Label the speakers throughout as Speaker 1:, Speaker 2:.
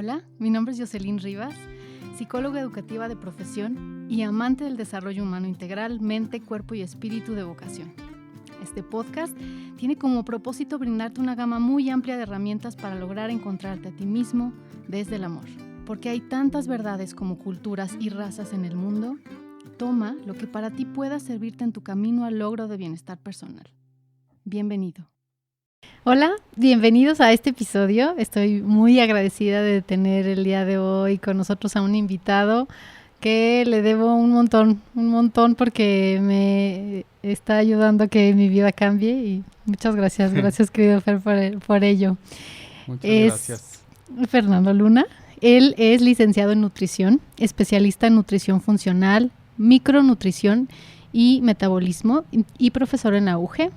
Speaker 1: Hola, mi nombre es Jocelyn Rivas, psicóloga educativa de profesión y amante del desarrollo humano integral, mente, cuerpo y espíritu de vocación. Este podcast tiene como propósito brindarte una gama muy amplia de herramientas para lograr encontrarte a ti mismo desde el amor. Porque hay tantas verdades como culturas y razas en el mundo, toma lo que para ti pueda servirte en tu camino al logro de bienestar personal. Bienvenido. Hola, bienvenidos a este episodio. Estoy muy agradecida de tener el día de hoy con nosotros a un invitado que le debo un montón porque me está ayudando a que mi vida cambie y muchas gracias querido Fer por ello.
Speaker 2: Muchas gracias.
Speaker 1: Fernando Luna, él es licenciado en nutrición, especialista en nutrición funcional, micronutrición y metabolismo y profesor en la UG.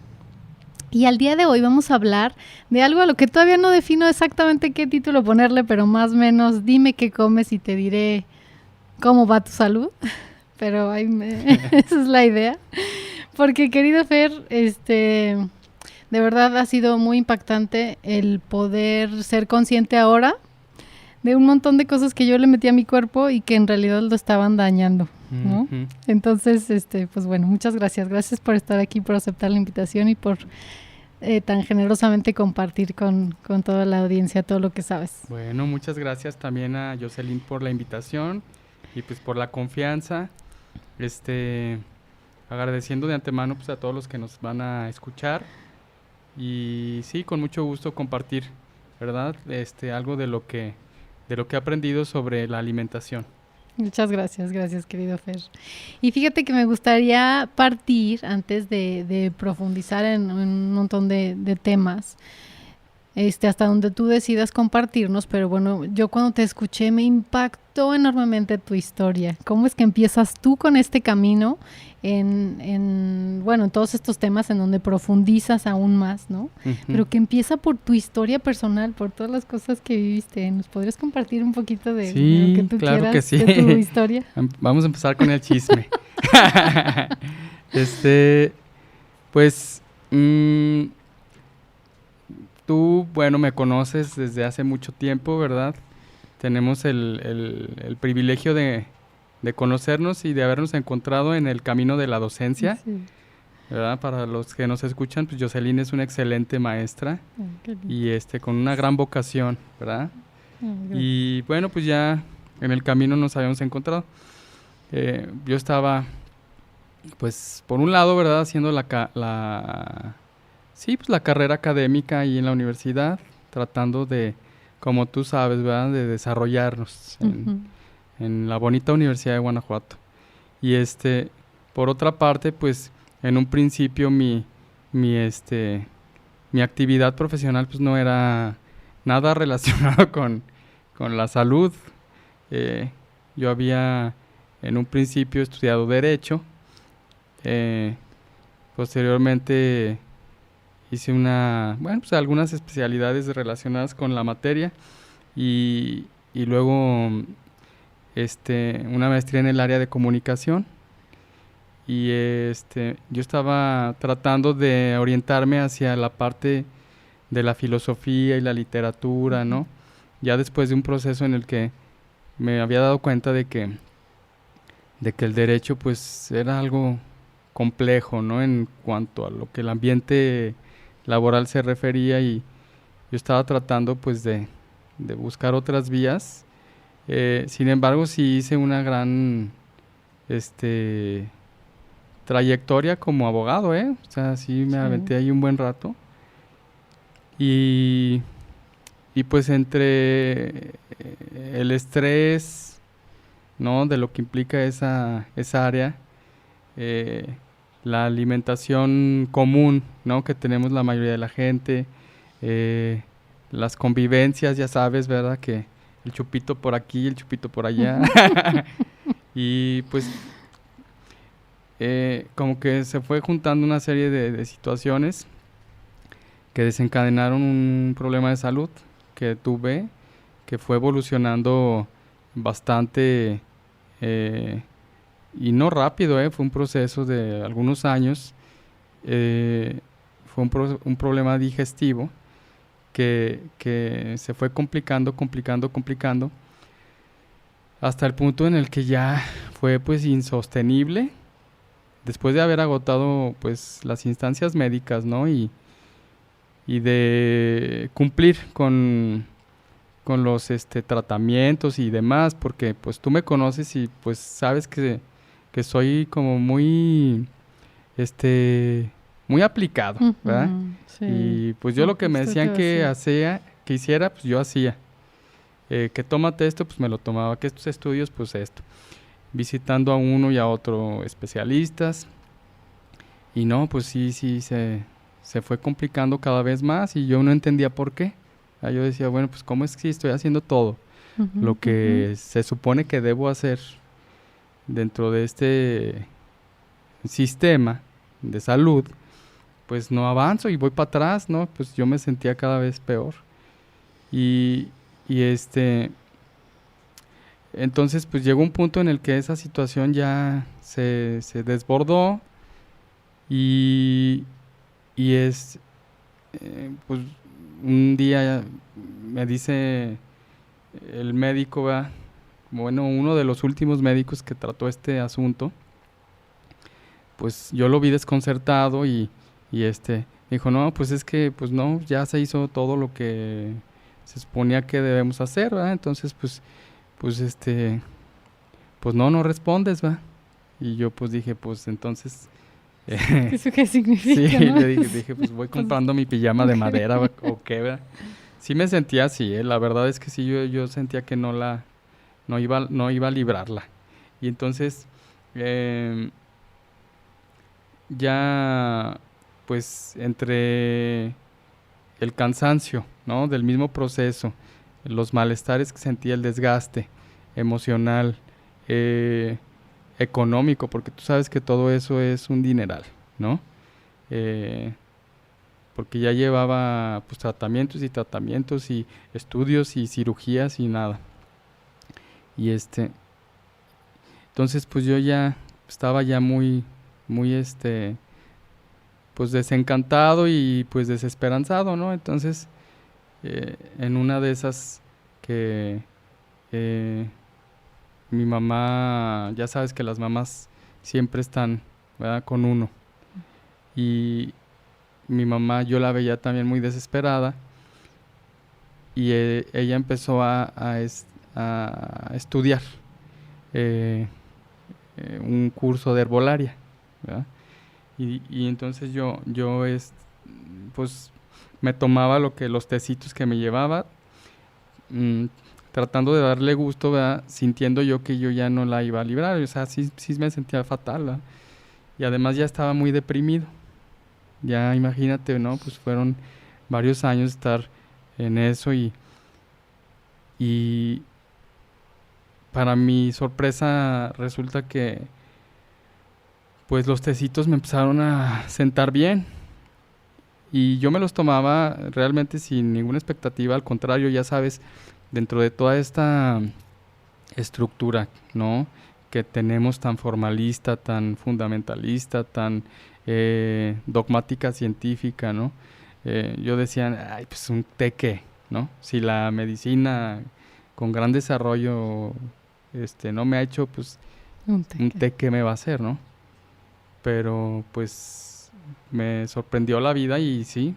Speaker 1: Y al día de hoy vamos a hablar de algo a lo que todavía no defino exactamente qué título ponerle, pero más o menos dime qué comes y te diré cómo va tu salud. Pero esa es la idea. Porque querido Fer, de verdad ha sido muy impactante el poder ser consciente ahora de un montón de cosas que yo le metí a mi cuerpo y que en realidad lo estaban dañando, ¿no? Uh-huh. Entonces, pues bueno, muchas gracias. Gracias por estar aquí, por aceptar la invitación y por tan generosamente compartir con toda la audiencia todo lo que sabes.
Speaker 2: Bueno, muchas gracias también a Jocelyn por la invitación y pues por la confianza. Agradeciendo de antemano pues a todos los que nos van a escuchar y sí, con mucho gusto compartir, ¿verdad? Algo de lo que he aprendido sobre la alimentación.
Speaker 1: Muchas gracias querido Fer. Y fíjate que me gustaría partir, antes de profundizar en un montón de temas, hasta donde tú decidas compartirnos, pero bueno, yo cuando te escuché me impactó enormemente tu historia. ¿Cómo es que empiezas tú con este camino en todos estos temas en donde profundizas aún más, ¿no? Uh-huh. Pero que empieza por tu historia personal, por todas las cosas que viviste. ¿Nos podrías compartir un poquito de lo que tú quieras,
Speaker 2: que sí.
Speaker 1: De tu historia?
Speaker 2: Vamos a empezar con el chisme. Tú, bueno, me conoces desde hace mucho tiempo, ¿verdad? Tenemos el privilegio de conocernos y de habernos encontrado en el camino de la docencia, sí. ¿Verdad? Para los que nos escuchan, pues Jocelyn es una excelente maestra y con una gran vocación, ¿verdad? Y bueno, pues ya en el camino nos habíamos encontrado. Yo estaba, pues por un lado, ¿verdad? Haciendo la carrera académica ahí en la universidad, tratando de, como tú sabes, ¿verdad? De desarrollarnos en la bonita Universidad de Guanajuato. Y por otra parte, pues en un principio mi actividad profesional pues no era nada relacionado con la salud. Yo había en un principio estudiado Derecho, posteriormente hice algunas especialidades relacionadas con la materia y luego una maestría en el área de comunicación y yo estaba tratando de orientarme hacia la parte de la filosofía y la literatura, ¿no? Ya después de un proceso en el que me había dado cuenta de que el derecho pues era algo complejo, ¿no? En cuanto a lo que el ambiente laboral se refería y yo estaba tratando pues de buscar otras vías. Sin embargo, sí hice una gran trayectoria como abogado, O sea, sí me aventé ahí un buen rato. Y pues entre el estrés, ¿no? De lo que implica esa área, la alimentación común, ¿no? Que tenemos la mayoría de la gente, las convivencias, ya sabes, ¿verdad? Que el chupito por aquí, el chupito por allá. Y pues como que se fue juntando una serie de situaciones que desencadenaron un problema de salud que tuve, que fue evolucionando bastante y no rápido, fue un proceso de algunos años. Fue un problema digestivo que se fue complicando, hasta el punto en el que ya fue pues insostenible, después de haber agotado pues las instancias médicas, ¿no? Y de cumplir con los tratamientos y demás, porque pues tú me conoces y pues sabes que soy como muy, muy aplicado, ¿verdad?
Speaker 1: Sí.
Speaker 2: Y pues yo lo que me decían que hiciera, pues yo hacía. Que tómate esto, pues me lo tomaba. Que estos estudios, pues esto. Visitando a uno y a otro especialistas. Y no, pues sí, se fue complicando cada vez más y yo no entendía por qué. Yo decía, bueno, pues cómo es que estoy haciendo todo lo que se supone que debo hacer dentro de este sistema de salud, pues no avanzo y voy para atrás, ¿no? Pues yo me sentía cada vez peor. Y entonces pues llegó un punto en el que esa situación ya se desbordó y pues un día me dice el médico, ¿verdad? Bueno, uno de los últimos médicos que trató este asunto, pues yo lo vi desconcertado y dijo, no, pues es que pues no, ya se hizo todo lo que se suponía que debemos hacer, ¿verdad? Entonces pues pues no respondes, ¿va? Y yo pues dije, pues entonces...
Speaker 1: ¿Eso qué significa,
Speaker 2: sí,
Speaker 1: no?
Speaker 2: le dije, pues voy comprando mi pijama de madera o qué, ¿verdad? Sí me sentía así, la verdad es que sí, yo sentía que no iba a librarla. Y entonces, ya, pues entre el cansancio, ¿no? Del mismo proceso, los malestares que sentía, el desgaste emocional, económico, porque tú sabes que todo eso es un dineral, ¿no? Porque ya llevaba pues tratamientos y estudios y cirugías y nada. Y entonces pues yo ya estaba ya muy pues desencantado y pues desesperanzado, ¿no? Entonces en una de esas que mi mamá, ya sabes que las mamás siempre están, ¿verdad?, con uno. Y mi mamá, yo la veía también muy desesperada y ella empezó a estudiar un curso de herbolaria, ¿verdad? Y entonces pues me tomaba los tecitos que me llevaba, tratando de darle gusto, ¿verdad? Sintiendo yo que yo ya no la iba a librar, o sea, sí me sentía fatal, ¿verdad? Y además ya estaba muy deprimido. Ya imagínate, ¿no? Pues fueron varios años estar en eso y para mi sorpresa resulta que pues los tecitos me empezaron a sentar bien y yo me los tomaba realmente sin ninguna expectativa, al contrario, ya sabes, dentro de toda esta estructura, ¿no?, que tenemos tan formalista, tan fundamentalista, tan dogmática científica, ¿no? Yo decía, ay, pues un té qué, ¿no? Si la medicina con gran desarrollo no me ha hecho, pues un té qué me va a hacer, ¿no? Pero pues me sorprendió la vida y sí,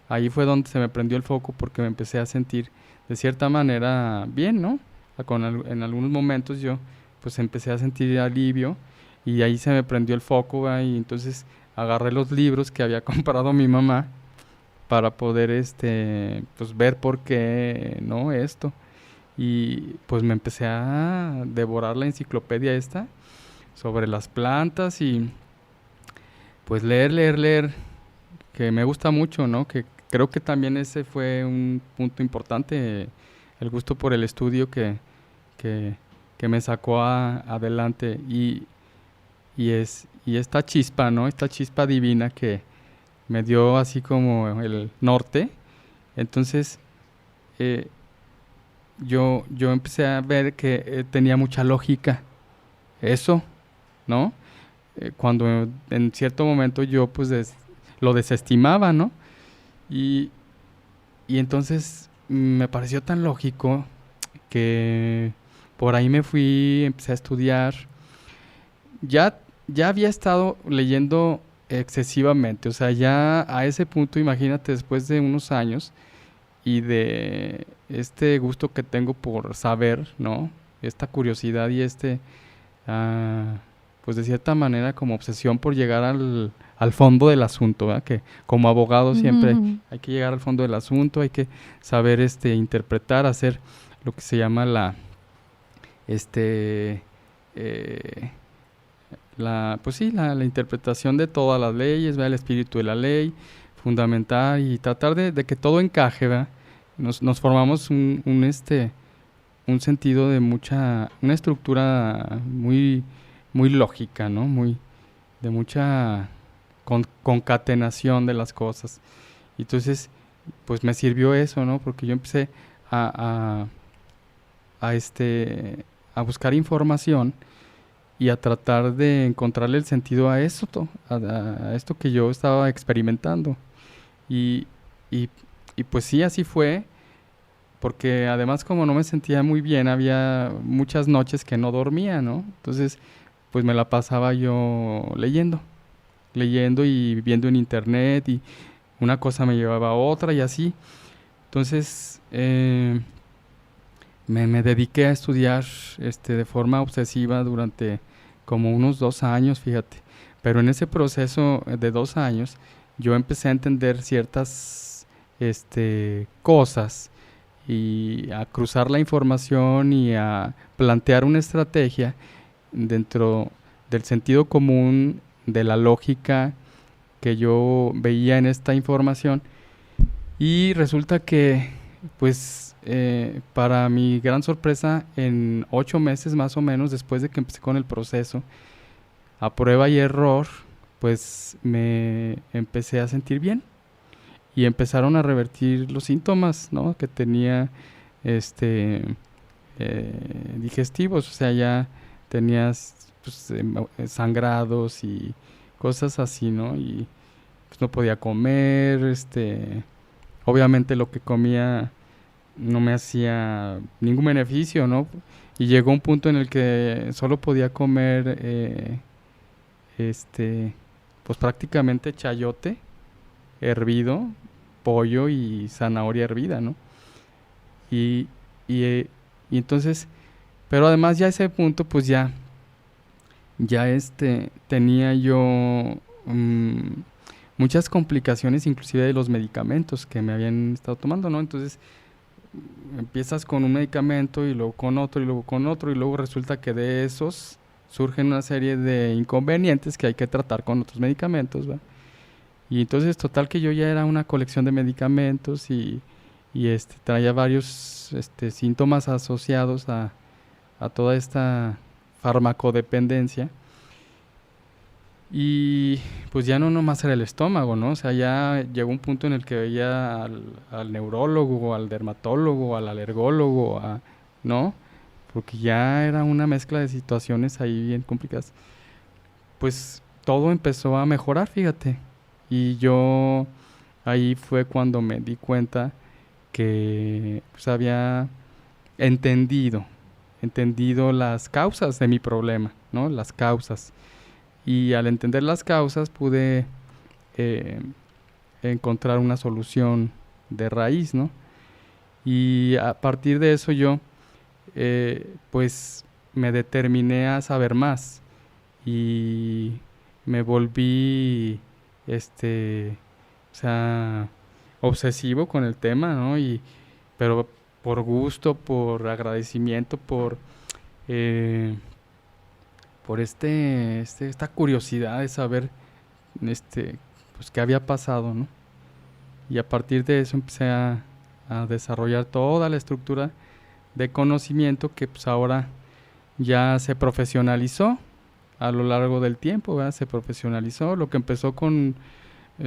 Speaker 2: ahí fue donde se me prendió el foco porque me empecé a sentir de cierta manera bien, ¿no? En algunos momentos yo pues empecé a sentir alivio y ahí se me prendió el foco, ¿verdad? Y entonces agarré los libros que había comprado mi mamá para poder pues ver por qué no esto, y pues me empecé a devorar la enciclopedia esta sobre las plantas y pues leer, que me gusta mucho, ¿no? Que creo que también ese fue un punto importante, el gusto por el estudio que me sacó adelante y esta chispa, ¿no? Esta chispa divina que me dio así como el norte. Entonces yo empecé a ver que tenía mucha lógica eso, ¿no? Cuando en cierto momento yo pues lo desestimaba, ¿no? Y y entonces me pareció tan lógico que por ahí me fui, empecé a estudiar. Ya había estado leyendo excesivamente, o sea, ya a ese punto, imagínate, después de unos años y de este gusto que tengo por saber, ¿no? Esta curiosidad y ah, pues de cierta manera como obsesión por llegar al fondo del asunto, ¿verdad? Que como abogado siempre
Speaker 1: Ujú.
Speaker 2: hay que llegar al fondo del asunto, hay que saber interpretar, hacer lo que se llama este, eh, pues sí, la interpretación de todas las leyes, ¿verdad? El espíritu de la ley, fundamental y tratar de que todo encaje, ¿verdad? Nos formamos un sentido de una estructura muy lógica, ¿no? De mucha concatenación de las cosas. Y entonces, pues me sirvió eso, ¿no? Porque yo empecé a, a, a, este, a buscar información y a tratar de encontrarle el sentido a esto, a esto que yo estaba experimentando. Y, y, y pues sí, así fue, porque además como no me sentía muy bien, había muchas noches que no dormía, ¿no? Entonces, pues me la pasaba yo leyendo y viendo en internet y una cosa me llevaba a otra y así. Entonces, me dediqué a estudiar de forma obsesiva durante como unos 2 años, fíjate. Pero en ese proceso de 2 años, yo empecé a entender ciertas cosas y a cruzar la información y a plantear una estrategia dentro del sentido común, de la lógica que yo veía en esta información. Y resulta que, pues, para mi gran sorpresa, en 8 meses más o menos, después de que empecé con el proceso, a prueba y error, pues me empecé a sentir bien y empezaron a revertir los síntomas, ¿no? Que tenía, digestivos, o sea, ya tenías pues, sangrados y cosas así, ¿no? Y pues no podía comer, obviamente lo que comía no me hacía ningún beneficio, ¿no? Y llegó un punto en el que solo podía comer, pues prácticamente chayote hervido, pollo y zanahoria hervida, ¿no? Y, y, eh, y entonces, pero además ya a ese punto, pues ya tenía yo mm, muchas complicaciones, inclusive de los medicamentos que me habían estado tomando, ¿no? Entonces empiezas con un medicamento y luego con otro y luego con otro y luego resulta que de esos surgen una serie de inconvenientes que hay que tratar con otros medicamentos, ¿va? Y entonces total que yo ya era una colección de medicamentos y traía varios síntomas asociados a toda esta farmacodependencia. Y pues ya no nomás era el estómago, ¿no? O sea, ya llegó un punto en el que veía al neurólogo, al dermatólogo, al alergólogo, ¿no? Porque ya era una mezcla de situaciones ahí bien complicadas. Pues todo empezó a mejorar, fíjate. Y yo ahí fue cuando me di cuenta que pues había entendido, entendido las causas de mi problema, ¿no? Las causas. Y al entender las causas pude eh, encontrar una solución de raíz, ¿no? Y a partir de eso yo, pues, me determiné a saber más y me volví, o sea, obsesivo con el tema, ¿no? Pero por gusto, por agradecimiento, eh, por esta curiosidad de saber, pues, qué había pasado, ¿no? Y a partir de eso empecé a desarrollar toda la estructura de conocimiento que pues ahora ya se profesionalizó a lo largo del tiempo, ¿verdad? Se profesionalizó, lo que empezó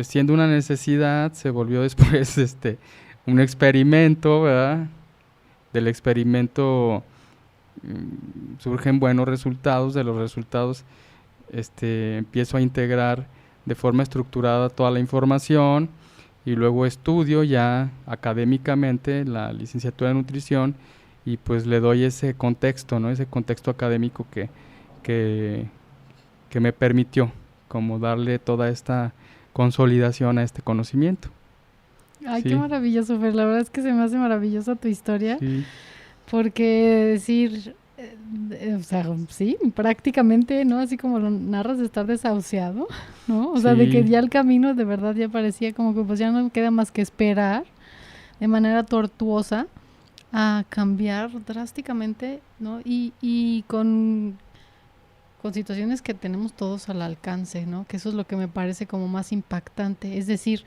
Speaker 2: siendo una necesidad, se volvió después un experimento, ¿verdad? Del experimento surgen buenos resultados, de los resultados empiezo a integrar de forma estructurada toda la información y luego estudio ya académicamente la licenciatura en nutrición y pues le doy ese contexto, ¿no? Ese contexto académico que, que me permitió como darle toda esta consolidación a este conocimiento.
Speaker 1: Ay,
Speaker 2: Sí.
Speaker 1: qué maravilloso, Fer. La verdad es que se me hace maravillosa tu historia,
Speaker 2: Sí,
Speaker 1: porque decir, o sea, sí, prácticamente, ¿no? Así como lo narras, de estar desahuciado, ¿no? O sea, de que
Speaker 2: sí,
Speaker 1: ya el camino de verdad ya parecía como que pues ya no queda más que esperar de manera tortuosa a cambiar drásticamente, ¿no? Y con situaciones que tenemos todos al alcance, ¿no? Que eso es lo que me parece como más impactante. Es decir,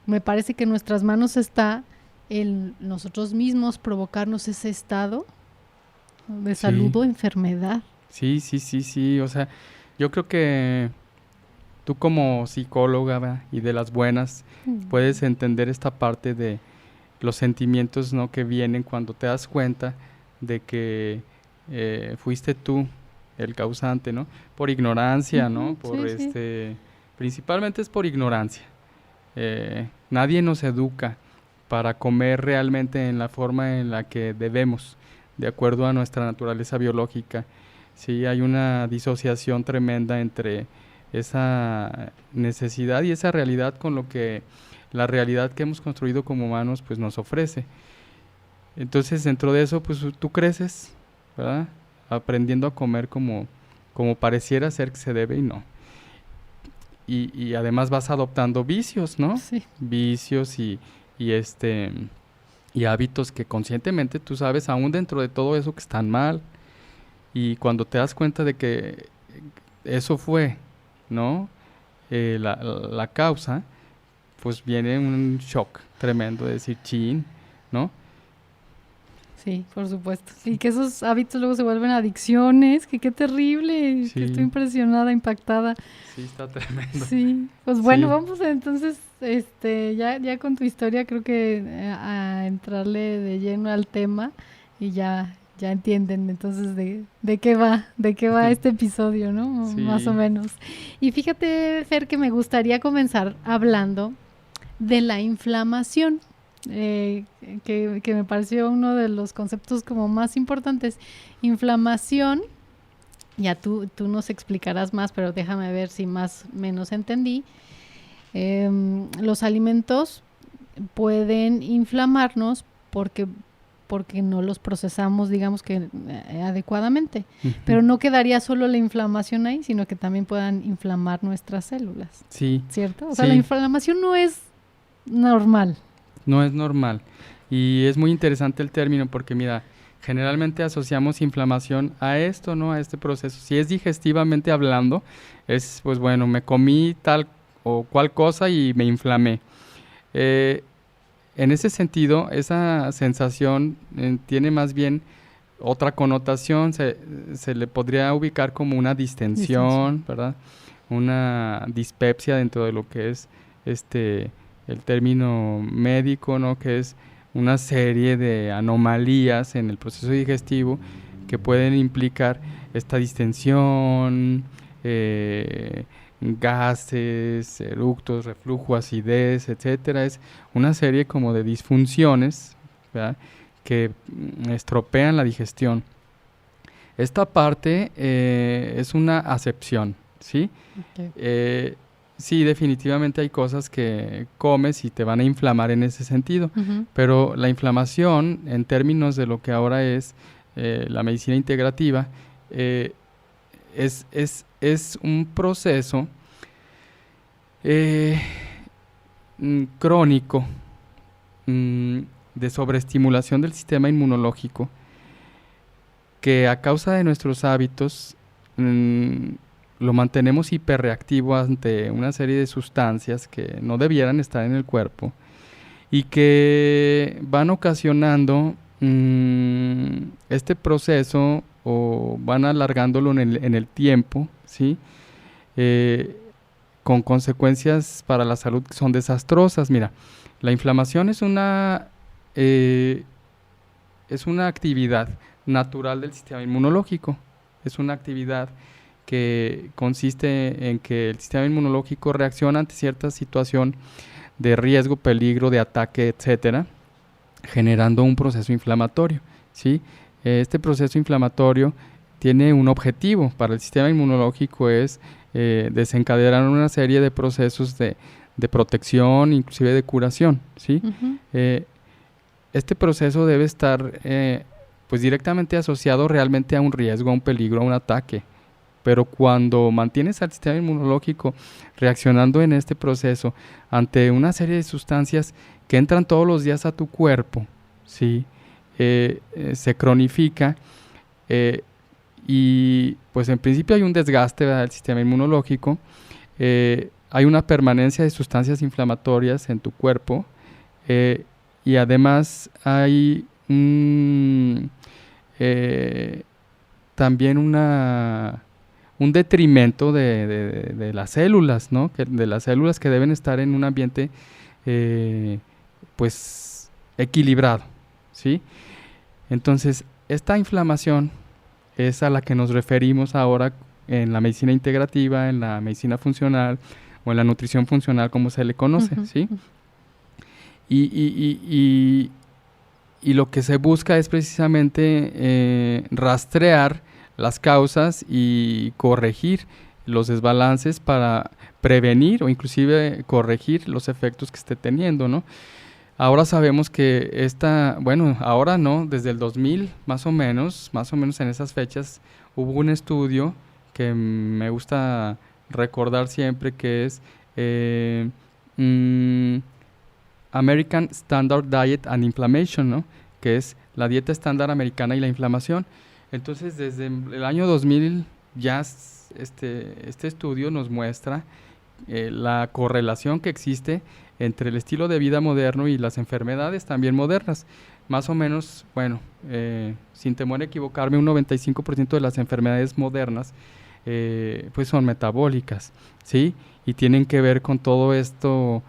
Speaker 1: me parece que en nuestras manos está el nosotros mismos provocarnos ese estado, ¿no?, de salud
Speaker 2: sí,
Speaker 1: o enfermedad.
Speaker 2: sí. O sea, yo creo que tú como psicóloga, ¿verdad? Y de las buenas, puedes entender esta parte de los sentimientos, ¿no?, que vienen cuando te das cuenta de que fuiste tú el causante, ¿no? Por ignorancia, ¿no? Por
Speaker 1: Sí, sí.
Speaker 2: principalmente es por ignorancia. Nadie nos educa para comer realmente en la forma en la que debemos, de acuerdo a nuestra naturaleza biológica. Sí, hay una disociación tremenda entre esa necesidad y esa realidad con lo que la realidad que hemos construido como humanos pues nos ofrece. Entonces dentro de eso pues tú creces, ¿verdad? Aprendiendo a comer como pareciera ser que se debe y no. Y además vas adoptando vicios, ¿no?
Speaker 1: Sí.
Speaker 2: Vicios y y hábitos que conscientemente tú sabes aún dentro de todo eso que están mal. Y cuando te das cuenta de que eso fue, ¿no? La causa, pues viene un shock tremendo de decir, chin, ¿no?
Speaker 1: Sí, por supuesto. Y que esos hábitos luego se vuelven adicciones, que qué terrible, que estoy
Speaker 2: Sí,
Speaker 1: impresionada, impactada.
Speaker 2: sí, está tremendo.
Speaker 1: Sí, pues bueno,
Speaker 2: Sí,
Speaker 1: vamos entonces, ya con tu historia creo que a entrarle de lleno al tema y ya entienden entonces de qué va este episodio, ¿no? Más o
Speaker 2: sí,
Speaker 1: menos. Y fíjate, Fer, que me gustaría comenzar hablando de la inflamación, eh, que me pareció uno de los conceptos como más importantes. Inflamación, ya tú nos explicarás más, pero déjame ver si más o menos entendí. Los alimentos pueden inflamarnos porque no los procesamos, digamos que adecuadamente. Pero no quedaría solo la inflamación ahí, sino que también puedan inflamar nuestras células,
Speaker 2: sí,
Speaker 1: ¿cierto? O sea, la
Speaker 2: sí,
Speaker 1: inflamación no es normal.
Speaker 2: no es normal. Y es muy interesante el término porque mira, generalmente asociamos inflamación a esto, ¿no? A este proceso. Si es digestivamente hablando, es pues bueno, me comí tal o cual cosa y me inflamé. Eh, en ese sentido, esa sensación tiene más bien otra connotación, se le podría ubicar como una
Speaker 1: Distensión.
Speaker 2: distensión, ¿verdad? Una dispepsia dentro de lo que es el término médico, ¿no? Que es una serie de anomalías en el proceso digestivo que pueden implicar esta distensión, gases, eructos, reflujo, acidez, etcétera. Es una serie como de disfunciones, ¿verdad?, que estropean la digestión. Esta parte es una acepción, ¿sí?
Speaker 1: Okay.
Speaker 2: Sí, definitivamente hay cosas que comes y te van a inflamar en ese sentido,
Speaker 1: Uh-huh.
Speaker 2: pero la inflamación, en términos de lo que ahora es la medicina integrativa, es un proceso crónico de sobreestimulación del sistema inmunológico que a causa de nuestros hábitos lo mantenemos hiperreactivo ante una serie de sustancias que no debieran estar en el cuerpo y que van ocasionando este proceso o van alargándolo en el tiempo, ¿sí? Con consecuencias para la salud que son desastrosas. Mira, la inflamación es una actividad natural del sistema inmunológico. Es una actividad que consiste en que el sistema inmunológico reacciona ante cierta situación de riesgo, peligro, de ataque, etcétera, generando un proceso inflamatorio, ¿sí? Este proceso inflamatorio tiene un objetivo para el sistema inmunológico, es desencadenar una serie de procesos de protección, inclusive de curación, ¿sí? Este proceso debe estar pues directamente asociado realmente a un riesgo, a un peligro, a un ataque. Pero cuando mantienes al sistema inmunológico reaccionando en este proceso ante una serie de sustancias que entran todos los días a tu cuerpo, ¿sí? Se cronifica y pues en principio hay un desgaste, ¿verdad?, del sistema inmunológico, hay una permanencia de sustancias inflamatorias en tu cuerpo y además hay también un detrimento de las células, ¿no? De las células que deben estar en un ambiente pues equilibrado, ¿sí? Entonces, esta inflamación es a la que nos referimos ahora en la medicina integrativa, en la medicina funcional o en la nutrición funcional, como se le conoce, ¿sí? Y lo que se busca es precisamente rastrear las causas y corregir los desbalances para prevenir o inclusive corregir los efectos que esté teniendo, ¿no? Ahora sabemos que ahora no, desde el 2000 más o menos en esas fechas hubo un estudio que me gusta recordar siempre, que es American Standard Diet and Inflammation, ¿no? Que es la dieta estándar americana y la inflamación. Entonces, desde el año 2000 ya este estudio nos muestra la correlación que existe entre el estilo de vida moderno y las enfermedades también modernas. Más o menos, sin temor a equivocarme, un 95% de las enfermedades modernas pues son metabólicas, ¿sí? Y tienen que ver con todo esto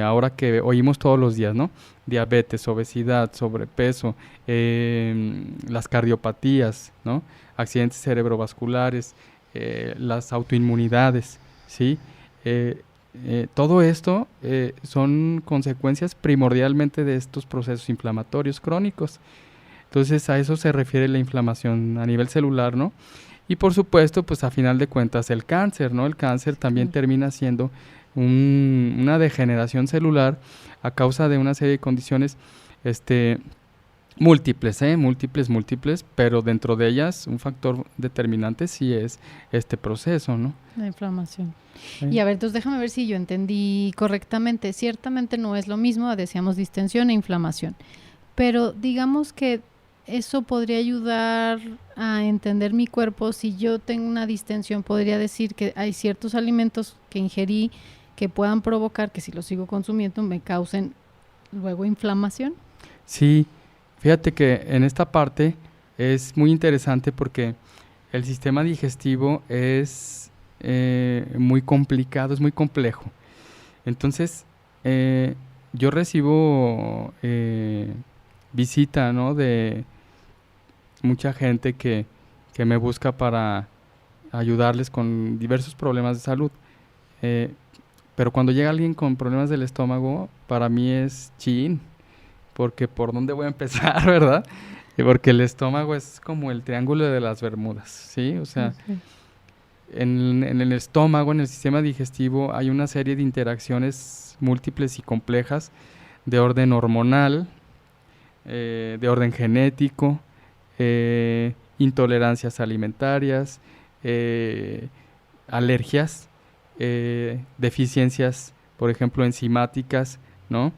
Speaker 2: ahora que oímos todos los días, ¿no? Diabetes, obesidad, sobrepeso, las cardiopatías, ¿no? Accidentes cerebrovasculares, las autoinmunidades, ¿sí? Todo esto son consecuencias primordialmente de estos procesos inflamatorios crónicos. Entonces a eso se refiere la inflamación a nivel celular, ¿no? Y por supuesto, pues a final de cuentas el cáncer, ¿no? El cáncer también termina siendo una degeneración celular a causa de una serie de condiciones múltiples, pero dentro de ellas un factor determinante sí es este proceso, ¿no?
Speaker 1: La inflamación. Y a ver, entonces déjame ver si yo entendí correctamente. Ciertamente no es lo mismo, decíamos distensión e inflamación, pero digamos que eso podría ayudar a entender mi cuerpo. Si yo tengo una distensión, podría decir que hay ciertos alimentos que ingerí que puedan provocar que si los sigo consumiendo me causen luego inflamación.
Speaker 2: Sí, fíjate que en esta parte es muy interesante porque el sistema digestivo es muy complicado, es muy complejo. Entonces, yo recibo visita, ¿no?, de mucha gente que me busca para ayudarles con diversos problemas de salud. Pero cuando llega alguien con problemas del estómago, para mí es porque ¿por dónde voy a empezar, verdad? Porque el estómago es como el triángulo de las Bermudas, ¿sí? O sea, en el estómago, en el sistema digestivo, hay una serie de interacciones múltiples y complejas de orden hormonal, de orden genético, intolerancias alimentarias, alergias, deficiencias, por ejemplo, enzimáticas, ¿no?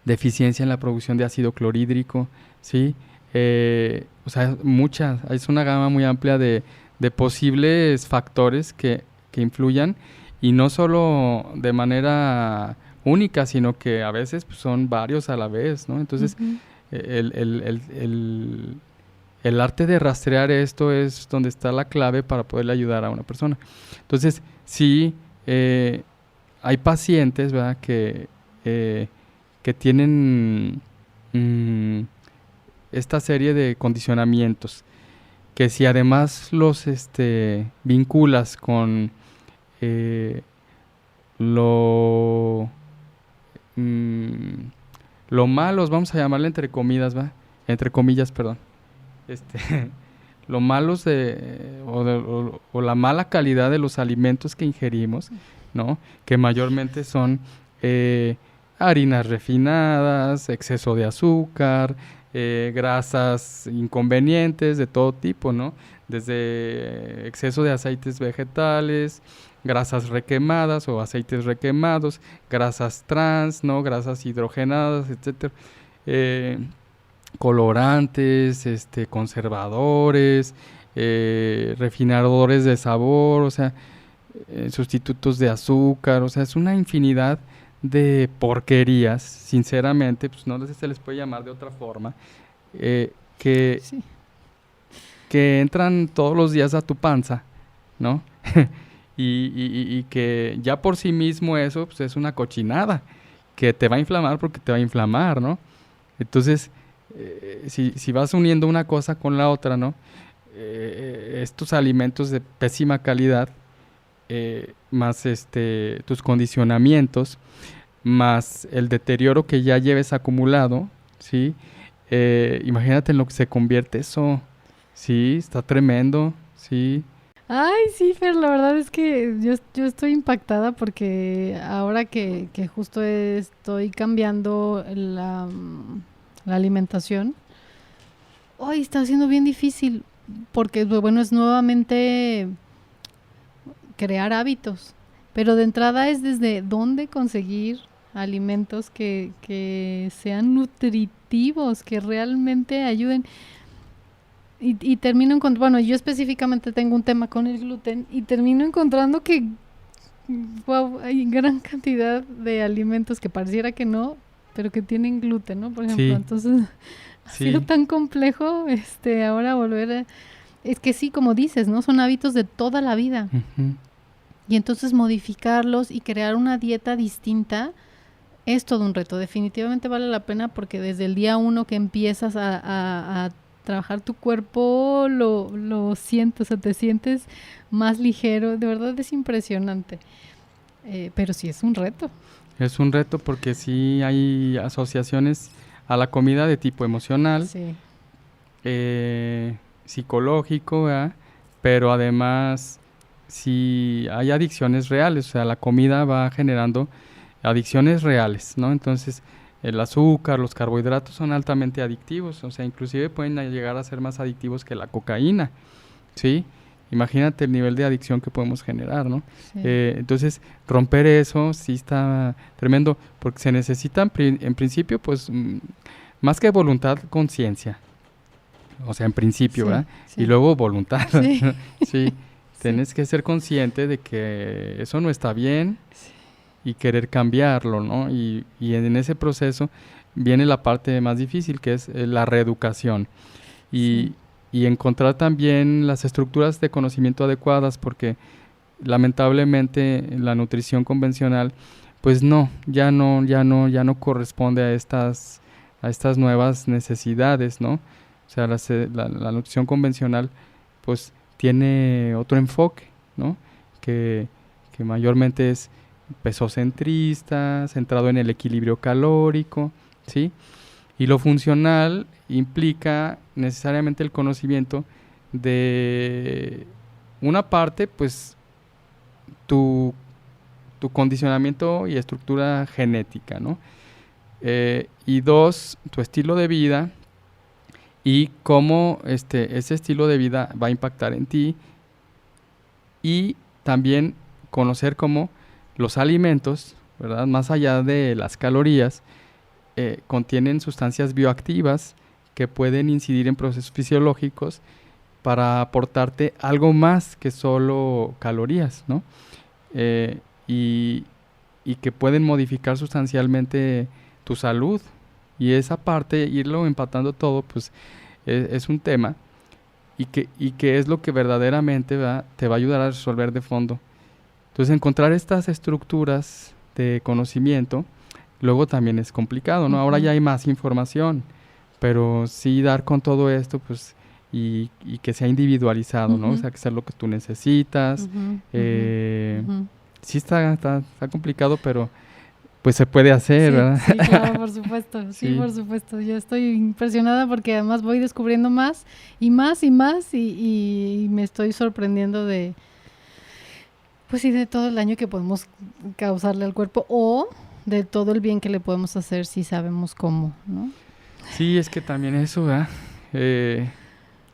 Speaker 2: Deficiencia en la producción de ácido clorhídrico, ¿sí? O sea, es una gama muy amplia de posibles factores que influyan, y no solo de manera única, sino que a veces pues, son varios a la vez, ¿no? Entonces, el arte de rastrear esto es donde está la clave para poderle ayudar a una persona. Entonces, sí, hay pacientes, ¿verdad?, que tienen esta serie de condicionamientos, que si además los vinculas con lo lo malos, vamos a llamarle entre comillas, ¿va? Entre comillas, perdón. Lo malos o la mala calidad de los alimentos que ingerimos, ¿no? Que mayormente son harinas refinadas, exceso de azúcar, grasas inconvenientes de todo tipo, ¿no? Desde exceso de aceites vegetales, grasas requemadas o aceites requemados, grasas trans, ¿no? Grasas hidrogenadas, etcétera. Colorantes, conservadores, refinadores de sabor, o sea, sustitutos de azúcar, o sea, es una infinidad de porquerías, sinceramente, pues no sé si se les puede llamar de otra forma, que,
Speaker 1: Sí.
Speaker 2: que entran todos los días a tu panza, ¿no? y que ya por sí mismo eso pues, es una cochinada, que te va a inflamar porque te va a inflamar, ¿no? Entonces, si vas uniendo una cosa con la otra, ¿no? Estos alimentos de pésima calidad, más tus condicionamientos, más el deterioro que ya lleves acumulado, ¿sí? Imagínate en lo que se convierte eso, ¿sí? Está tremendo, ¿sí?
Speaker 1: Ay, sí, Fer, la verdad es que yo estoy impactada porque ahora que justo estoy cambiando la alimentación, hoy está siendo bien difícil porque, bueno, es nuevamente crear hábitos, pero de entrada es desde dónde conseguir alimentos que sean nutritivos, que realmente ayuden. Y termino encontrando, bueno, yo específicamente tengo un tema con el gluten y termino encontrando que, wow, hay gran cantidad de alimentos que pareciera que no, pero que tienen gluten, ¿no? Por ejemplo,
Speaker 2: Sí,
Speaker 1: entonces ha sido
Speaker 2: sí.
Speaker 1: tan complejo, ahora volver a... Es que sí, como dices, ¿no? Son hábitos de toda la vida.
Speaker 2: Uh-huh.
Speaker 1: Y entonces modificarlos y crear una dieta distinta es todo un reto. Definitivamente vale la pena porque desde el día uno que empiezas a trabajar tu cuerpo, lo sientes, o sea, te sientes más ligero. De verdad es impresionante. Pero sí es un reto.
Speaker 2: Es un reto porque sí hay asociaciones a la comida de tipo emocional,
Speaker 1: Sí.
Speaker 2: Psicológico, ¿verdad? Pero además sí hay adicciones reales, o sea, la comida va generando adicciones reales, ¿no? Entonces, el azúcar, los carbohidratos son altamente adictivos, o sea, inclusive pueden llegar a ser más adictivos que la cocaína, ¿sí? Imagínate el nivel de adicción que podemos generar, ¿no?
Speaker 1: Sí.
Speaker 2: Entonces, romper eso sí está tremendo, porque se necesita en principio, pues, más que voluntad, conciencia. O sea, en principio,
Speaker 1: Sí,
Speaker 2: ¿verdad?
Speaker 1: sí.
Speaker 2: Y luego voluntad.
Speaker 1: Sí.
Speaker 2: Sí, tienes que ser consciente de que eso no está bien y querer cambiarlo, ¿no? Y en ese proceso viene la parte más difícil, que es la reeducación. Y,
Speaker 1: Sí.
Speaker 2: y encontrar también las estructuras de conocimiento adecuadas, porque lamentablemente la nutrición convencional, pues ya no corresponde a estas nuevas necesidades, ¿no? O sea, la nutrición convencional, pues, tiene otro enfoque, ¿no? Que mayormente es pesocentrista, centrado en el equilibrio calórico, ¿sí? Y lo funcional implica necesariamente el conocimiento de una parte, pues, tu condicionamiento y estructura genética, ¿no? Y dos, tu estilo de vida y cómo ese estilo de vida va a impactar en ti, y también conocer cómo los alimentos, ¿verdad? Más allá de las calorías, contienen sustancias bioactivas que pueden incidir en procesos fisiológicos para aportarte algo más que solo calorías, ¿no? Y que pueden modificar sustancialmente tu salud. Y esa parte, irlo empatando todo, pues es un tema y que es lo que verdaderamente te va a ayudar a resolver de fondo. Entonces, encontrar estas estructuras de conocimiento luego también es complicado, ¿no? Ahora ya hay más información, pero sí dar con todo esto, pues, y que sea individualizado, ¿no? O sea, que sea lo que tú necesitas. Sí está complicado, pero pues se puede hacer,
Speaker 1: Sí,
Speaker 2: ¿verdad?
Speaker 1: sí, claro, por supuesto, sí,
Speaker 2: Sí.
Speaker 1: por supuesto. Yo estoy impresionada porque además voy descubriendo más y más y más y me estoy sorprendiendo de, pues sí, de todo el daño que podemos causarle al cuerpo o de todo el bien que le podemos hacer si sabemos cómo, ¿no?
Speaker 2: Sí, es que también eso, ¿verdad? Eh,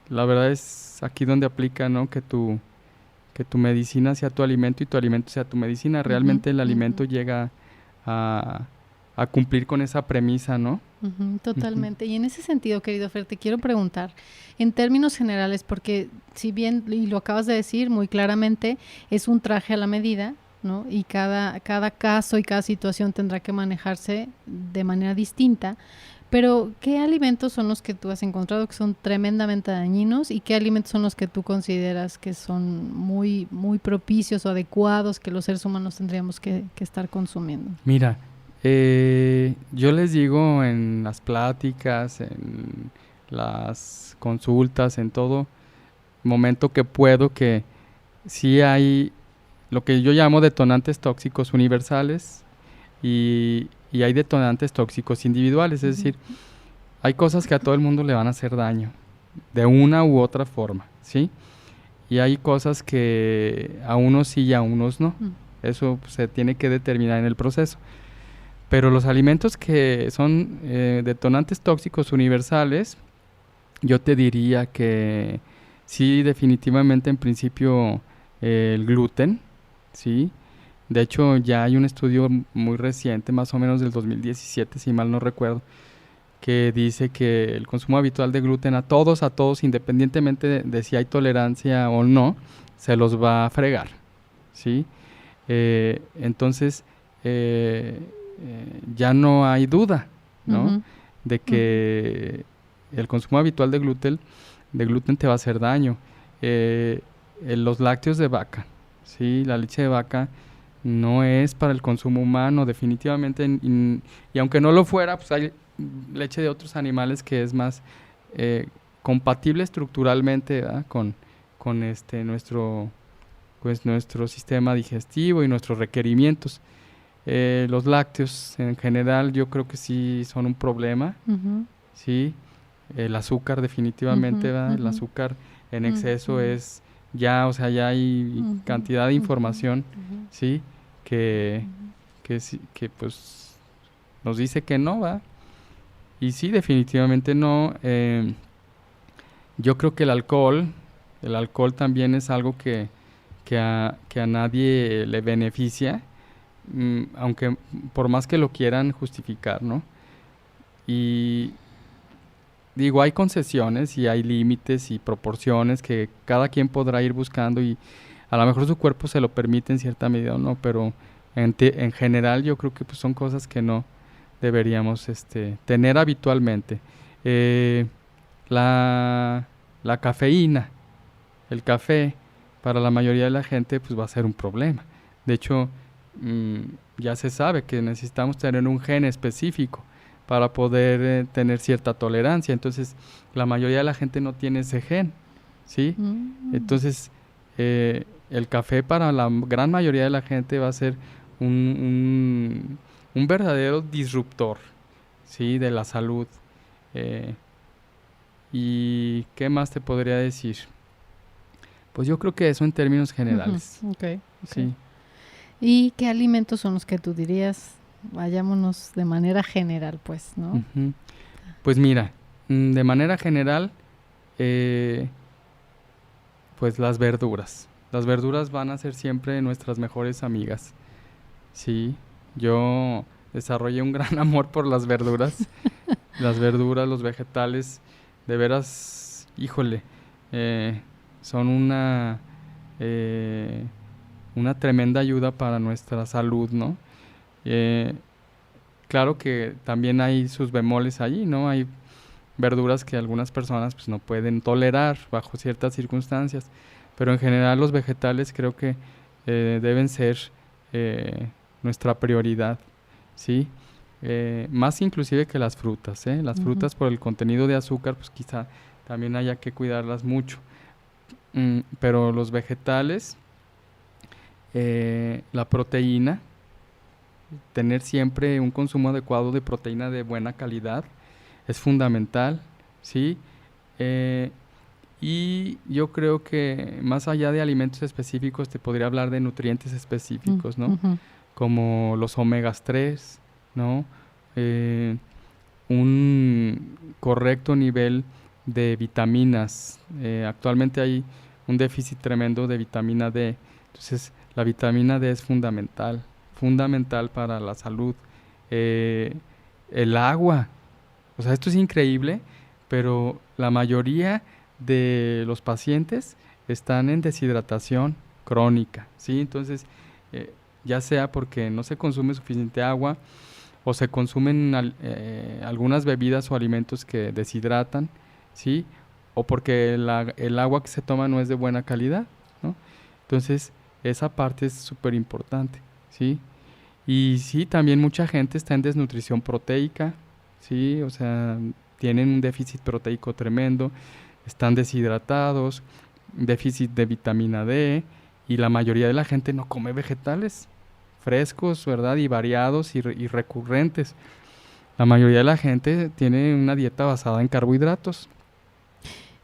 Speaker 2: la verdad es aquí donde aplica, ¿no? Que tu medicina sea tu alimento y tu alimento sea tu medicina.
Speaker 1: Ujú,
Speaker 2: Realmente el
Speaker 1: ujú,
Speaker 2: alimento llega a, a cumplir con esa premisa, ¿no?
Speaker 1: ujú,
Speaker 2: Ujú.
Speaker 1: totalmente. Y en ese sentido, querido Fer, te quiero preguntar, en términos generales, porque si bien, y lo acabas de decir muy claramente, es un traje a la medida, ¿no? Y cada caso y cada situación tendrá que manejarse de manera distinta. Pero, ¿qué alimentos son los que tú has encontrado que son tremendamente dañinos y qué alimentos son los que tú consideras que son muy, muy propicios o adecuados que los seres humanos tendríamos que estar consumiendo?
Speaker 2: Mira, yo les digo en las pláticas, en las consultas, en todo momento que puedo, que sí hay lo que yo llamo detonantes tóxicos universales y hay detonantes tóxicos individuales, es
Speaker 1: Ujú,
Speaker 2: decir, hay cosas que a todo el mundo le van a hacer daño, de una u otra forma, ¿sí? Y hay cosas que a unos sí y a unos no.
Speaker 1: mm,
Speaker 2: Eso pues, se tiene que determinar en el proceso. Pero los alimentos que son detonantes tóxicos universales, yo te diría que sí, definitivamente en principio el gluten, ¿sí? De hecho, ya hay un estudio muy reciente, más o menos del 2017, si mal no recuerdo, que dice que el consumo habitual de gluten a todos, independientemente de si hay tolerancia o no, se los va a fregar, ¿sí? Entonces, eh, ya no hay duda, ¿no?
Speaker 1: ujú,
Speaker 2: De
Speaker 1: ujú,
Speaker 2: que el consumo habitual de gluten te va a hacer daño. Eh, los lácteos de vaca, ¿sí? La leche de vaca no es para el consumo humano, definitivamente. Y aunque no lo fuera, pues hay leche de otros animales que es más eh, compatible estructuralmente, ¿verdad? Con nuestro sistema digestivo y nuestros requerimientos. Los lácteos en general yo creo que sí son un problema,
Speaker 1: ujú,
Speaker 2: ¿sí? El azúcar definitivamente,
Speaker 1: ujú,
Speaker 2: ¿verdad? El
Speaker 1: ujú,
Speaker 2: azúcar en
Speaker 1: mm,
Speaker 2: exceso
Speaker 1: mm,
Speaker 2: es ya, o sea, ya hay
Speaker 1: ujú,
Speaker 2: cantidad de
Speaker 1: ujú,
Speaker 2: información,
Speaker 1: ujú,
Speaker 2: ¿sí? Que,
Speaker 1: ujú,
Speaker 2: que pues nos dice que no, ¿va? Y sí, definitivamente no. Yo creo que el alcohol también es algo que a nadie le beneficia, aunque por más que lo quieran justificar, ¿no? Y digo, hay concesiones y hay límites y proporciones que cada quien podrá ir buscando y a lo mejor su cuerpo se lo permite en cierta medida o no, pero en general yo creo que pues, son cosas que no deberíamos tener habitualmente. Eh, la, la cafeína, el café, para la mayoría de la gente pues va a ser un problema. De hecho, mm, ya se sabe que necesitamos tener un gen específico para poder tener cierta tolerancia. Entonces, la mayoría de la gente no tiene ese gen, ¿sí?
Speaker 1: mm.
Speaker 2: Entonces, el café para la gran mayoría de la gente va a ser un verdadero disruptor, ¿sí? De la salud. Eh, ¿Y qué más te podría decir? Pues yo creo que eso en términos
Speaker 1: Ujú,
Speaker 2: generales,
Speaker 1: ok, ok.
Speaker 2: sí.
Speaker 1: ¿Y qué alimentos son los que tú dirías? Vayámonos de manera general, pues, ¿no?
Speaker 2: Ujú. Pues mira, de manera general, eh, pues las verduras. Las verduras van a ser siempre nuestras mejores amigas, sí. Yo desarrollé un gran amor por las verduras, los vegetales, de veras, híjole, eh, son eh, una tremenda ayuda para nuestra salud, ¿no? Eh, claro que también hay sus bemoles allí, ¿no? Hay verduras que algunas personas pues no pueden tolerar bajo ciertas circunstancias, pero en general los vegetales creo que deben ser eh, nuestra prioridad, ¿sí? Más inclusive que las frutas, ¿eh? Las
Speaker 1: Ujú,
Speaker 2: frutas por el contenido de azúcar pues quizá también haya que cuidarlas mucho. Pero los vegetales, la proteína, tener siempre un consumo adecuado de proteína de buena calidad es fundamental, ¿sí? Y yo creo que más allá de alimentos específicos, te podría hablar de nutrientes específicos, ¿no?
Speaker 1: Ujú.
Speaker 2: Como los omegas 3, ¿no? Eh, un correcto nivel de vitaminas. Actualmente hay un déficit tremendo de vitamina D. Entonces, la vitamina D es fundamental, fundamental para la salud. Eh, el agua. O sea, esto es increíble, pero la mayoría de los pacientes están en deshidratación crónica, ¿sí? Entonces, ya sea porque no se consume suficiente agua o se consumen algunas bebidas o alimentos que deshidratan, ¿sí? O porque el agua que se toma no es de buena calidad, ¿no? Entonces, esa parte es súper importante, ¿sí? Y sí, también mucha gente está en desnutrición proteica, ¿sí? O sea, tienen un déficit proteico tremendo, están deshidratados, déficit de vitamina D, y la mayoría de la gente no come vegetales frescos, ¿verdad? Y variados y recurrentes. La mayoría de la gente tiene una dieta basada en carbohidratos.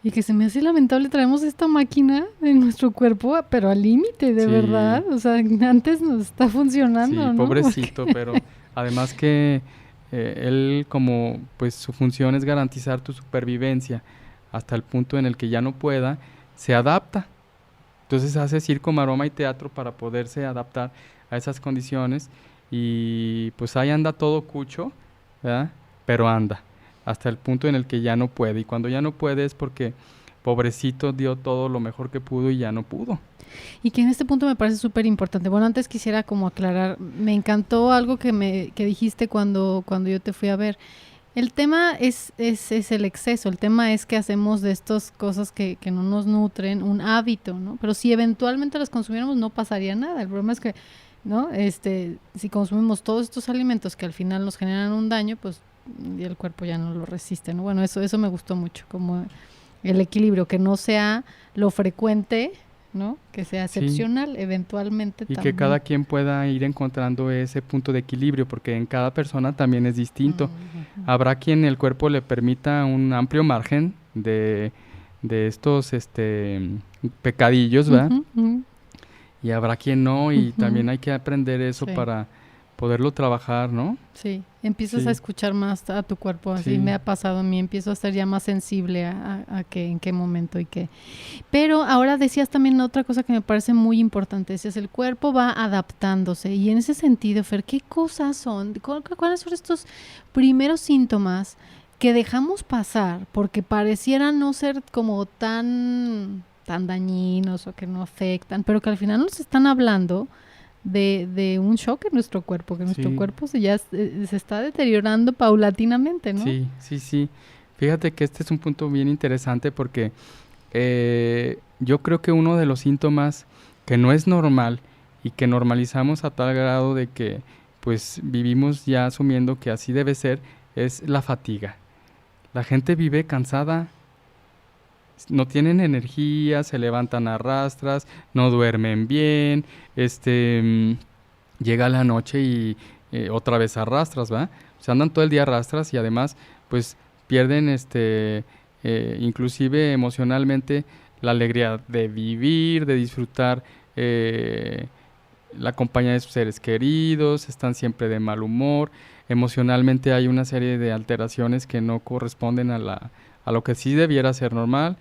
Speaker 1: Y que se me hace lamentable, traemos esta máquina en nuestro cuerpo, pero al límite, de
Speaker 2: Sí,
Speaker 1: verdad. O sea, antes nos está funcionando,
Speaker 2: sí,
Speaker 1: ¿no?
Speaker 2: pobrecito, pero además que él como pues su función es garantizar tu supervivencia hasta el punto en el que ya no pueda, se adapta. Entonces hace circo, maroma y teatro para poderse adaptar a esas condiciones y pues ahí anda todo cucho, ¿verdad? Pero anda, hasta el punto en el que ya no puede. Y cuando ya no puede es porque pobrecito dio todo lo mejor que pudo y ya no pudo.
Speaker 1: Y que en este punto me parece súper importante. Bueno, antes quisiera como aclarar, me encantó algo que dijiste cuando yo te fui a ver. El tema es el exceso, el tema es que hacemos de estas cosas que no nos nutren un hábito, ¿no? Pero si eventualmente las consumiéramos no pasaría nada. El problema es que, ¿no? Si consumimos todos estos alimentos que al final nos generan un daño, pues y el cuerpo ya no lo resiste, ¿no? Bueno, eso me gustó mucho, como el equilibrio, que no sea lo frecuente, ¿no? Que sea
Speaker 2: Sí,
Speaker 1: excepcional, eventualmente
Speaker 2: y que
Speaker 1: también.
Speaker 2: cada quien pueda ir encontrando ese punto de equilibrio, porque en cada persona también es distinto. Habrá quien el cuerpo le permita un amplio margen de estos pecadillos, ¿verdad?
Speaker 1: Ujú, ujú,
Speaker 2: Y habrá quien no, y
Speaker 1: ujú.
Speaker 2: también hay que aprender eso
Speaker 1: Sí.
Speaker 2: para poderlo trabajar, ¿no?
Speaker 1: Sí, empiezas a
Speaker 2: Sí,
Speaker 1: escuchar más a tu cuerpo, así me
Speaker 2: sí,
Speaker 1: ha pasado a mí, empiezo a estar ya más sensible a que, en qué momento y qué. Pero ahora decías también otra cosa que me parece muy importante, decías, el cuerpo va adaptándose y en ese sentido, Fer, ¿qué cosas son? ¿Cuáles son estos primeros síntomas que dejamos pasar porque parecieran no ser como tan dañinos o que no afectan, pero que al final nos están hablando de un shock en nuestro cuerpo, que nuestro
Speaker 2: sí,
Speaker 1: cuerpo se está deteriorando paulatinamente, ¿no?
Speaker 2: sí, sí, sí. Fíjate que este es un punto bien interesante porque yo creo que uno de los síntomas que no es normal y que normalizamos a tal grado de que pues vivimos ya asumiendo que así debe ser es la fatiga. La gente vive cansada, no tienen energía, se levantan a rastras, no duermen bien, llega la noche y otra vez a rastras, ¿va? O sea, andan todo el día a rastras y además pues pierden inclusive emocionalmente la alegría de vivir, de disfrutar la compañía de sus seres queridos, están siempre de mal humor, emocionalmente hay una serie de alteraciones que no corresponden a lo que sí debiera ser normal,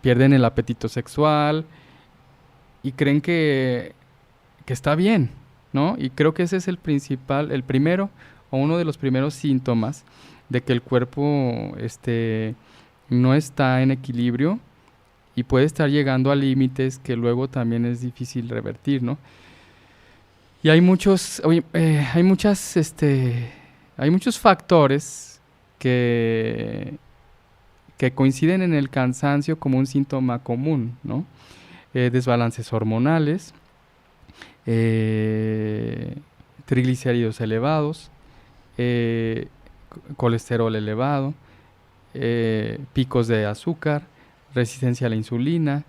Speaker 2: pierden el apetito sexual y creen que está bien, ¿no? Y creo que ese es el principal, el primero o uno de los primeros síntomas de que el cuerpo no está en equilibrio y puede estar llegando a límites que luego también es difícil revertir, ¿no? Y hay hay muchos factores que coinciden en el cansancio como un síntoma común, ¿no? Desbalances hormonales, eh, triglicéridos elevados, eh, colesterol elevado, picos de azúcar, resistencia a la insulina,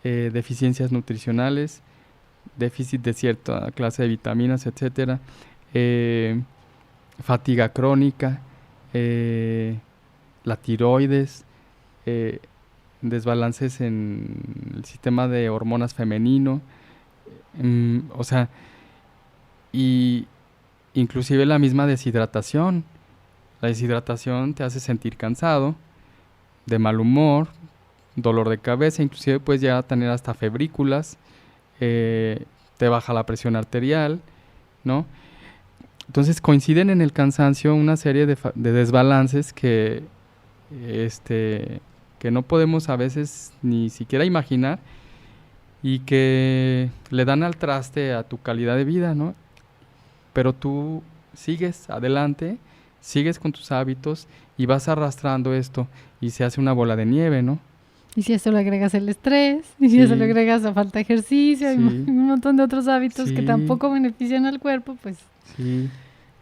Speaker 2: deficiencias nutricionales, déficit de cierta clase de vitaminas, etcétera, fatiga crónica, la tiroides, desbalances en el sistema de hormonas femenino, o sea, y inclusive la misma deshidratación. La deshidratación te hace sentir cansado, de mal humor, dolor de cabeza, inclusive puedes llegar a tener hasta febrículas, te baja la presión arterial, ¿no? Entonces coinciden en el cansancio una serie de desbalances que no podemos a veces ni siquiera imaginar y que le dan al traste a tu calidad de vida, ¿no? Pero tú sigues adelante, sigues con tus hábitos y vas arrastrando esto y se hace una bola de nieve, ¿no?
Speaker 1: Y si a eso le agregas el estrés, y si a eso le agregas la falta de ejercicio, y un montón de otros hábitos que tampoco benefician al cuerpo, pues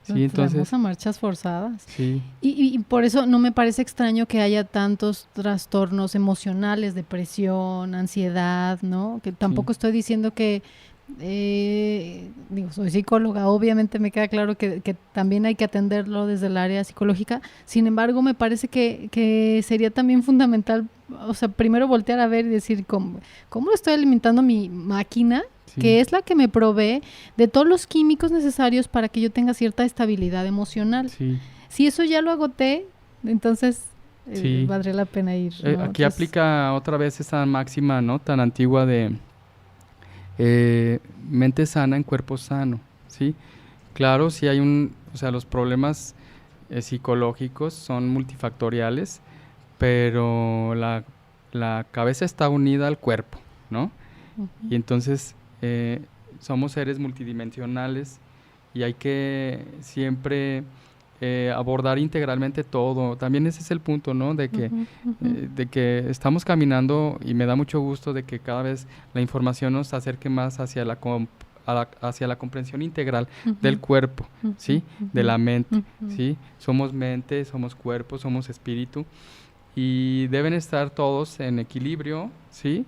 Speaker 2: entonces
Speaker 1: vamos a marchas forzadas.
Speaker 2: Sí.
Speaker 1: Y por eso no me parece extraño que haya tantos trastornos emocionales, depresión, ansiedad, ¿no? Que tampoco estoy diciendo que soy psicóloga, obviamente me queda claro que también hay que atenderlo desde el área psicológica. Sin embargo, me parece que sería también fundamental, o sea, primero voltear a ver y decir cómo estoy alimentando mi máquina, que es la que me provee de todos los químicos necesarios para que yo tenga cierta estabilidad emocional. Si eso ya lo agoté, entonces valdría la pena ir, ¿no?
Speaker 2: Aquí aplica otra vez esa máxima, ¿no?, tan antigua de mente sana en cuerpo sano, ¿sí? Claro, si hay los problemas psicológicos son multifactoriales, pero la cabeza está unida al cuerpo, ¿no? Uh-huh. Y entonces somos seres multidimensionales y hay que siempre abordar integralmente todo. También ese es el punto, ¿no? De que estamos caminando y me da mucho gusto de que cada vez la información nos acerque más hacia la comprensión integral del cuerpo, ¿sí? De la mente, ¿sí? Somos mente, somos cuerpo, somos espíritu y deben estar todos en equilibrio, ¿sí?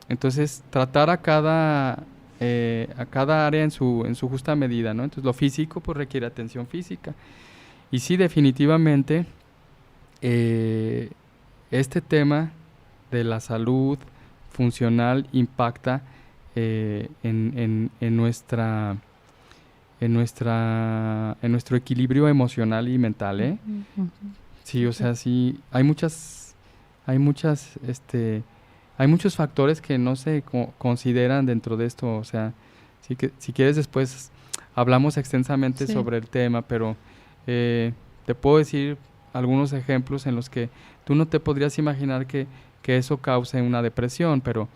Speaker 2: Entonces, tratar a cada área en su justa medida, ¿no? Entonces, lo físico pues requiere atención física. Y sí, definitivamente, este tema de la salud funcional impacta en nuestro equilibrio emocional y mental, ¿eh? Sí, o sea, sí, hay muchos factores que no se consideran dentro de esto, o sea, si quieres después hablamos extensamente sobre el tema, pero te puedo decir algunos ejemplos en los que tú no te podrías imaginar que eso cause una depresión, pero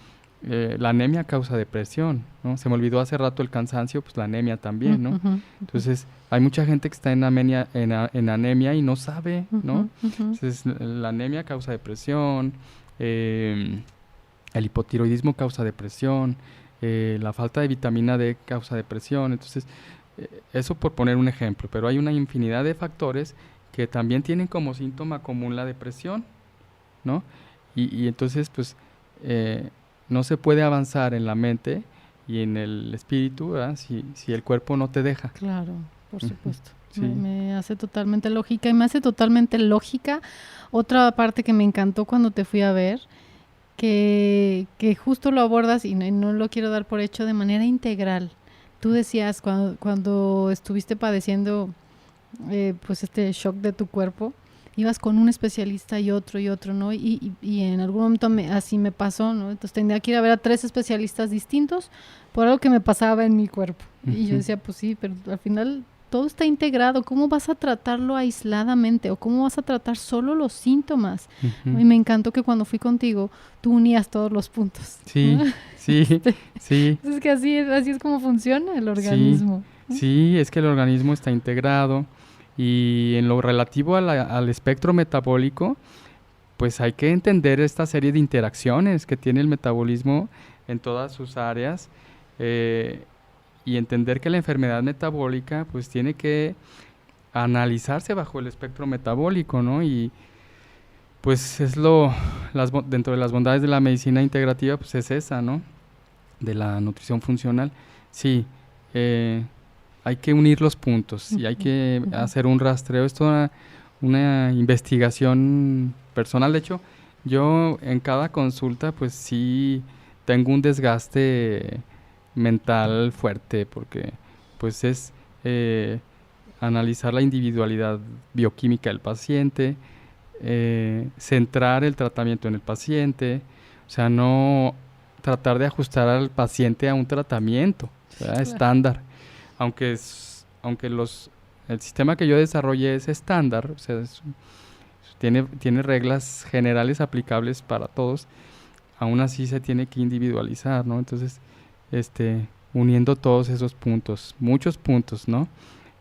Speaker 2: la anemia causa depresión, ¿no? Se me olvidó hace rato el cansancio, pues la anemia también, ¿no? Entonces, hay mucha gente que está en anemia y no sabe, ¿no? Entonces, la anemia causa depresión, el hipotiroidismo causa depresión, la falta de vitamina D causa depresión. Entonces, eso por poner un ejemplo, pero hay una infinidad de factores que también tienen como síntoma común la depresión, ¿no? Y entonces, pues, no se puede avanzar en la mente y en el espíritu, ¿verdad? Si el cuerpo no te deja.
Speaker 1: Claro, por supuesto. Sí. Me hace totalmente lógica y me hace totalmente lógica otra parte que me encantó cuando te fui a ver, que justo lo abordas y no lo quiero dar por hecho de manera integral. Tú decías cuando estuviste padeciendo pues este shock de tu cuerpo, ibas con un especialista y otro, ¿no? Y en algún momento así me pasó, ¿no? Entonces tendría que ir a ver a 3 especialistas distintos por algo que me pasaba en mi cuerpo. Y yo decía, pues sí, pero al final todo está integrado. ¿Cómo vas a tratarlo aisladamente? ¿O cómo vas a tratar solo los síntomas? Y me encantó que cuando fui contigo, tú unías todos los puntos.
Speaker 2: Sí, ¿no? Sí.
Speaker 1: Es que así es como funciona el organismo.
Speaker 2: Sí, es que el organismo está integrado. Y en lo relativo al espectro metabólico, pues hay que entender esta serie de interacciones que tiene el metabolismo en todas sus áreas y entender que la enfermedad metabólica pues tiene que analizarse bajo el espectro metabólico, ¿no? Y pues es dentro de las bondades de la medicina integrativa, pues es esa, ¿no? de la nutrición funcional, sí, hay que unir los puntos y hay que hacer un rastreo. Es toda una investigación personal. De hecho, yo en cada consulta pues sí tengo un desgaste mental fuerte porque pues es analizar la individualidad bioquímica del paciente, centrar el tratamiento en el paciente, o sea, no tratar de ajustar al paciente a un tratamiento, ¿verdad? Estándar, aunque el sistema que yo desarrollé es estándar, o sea, tiene reglas generales aplicables para todos, aún así se tiene que individualizar, ¿no? Entonces, uniendo todos esos puntos, muchos puntos, ¿no?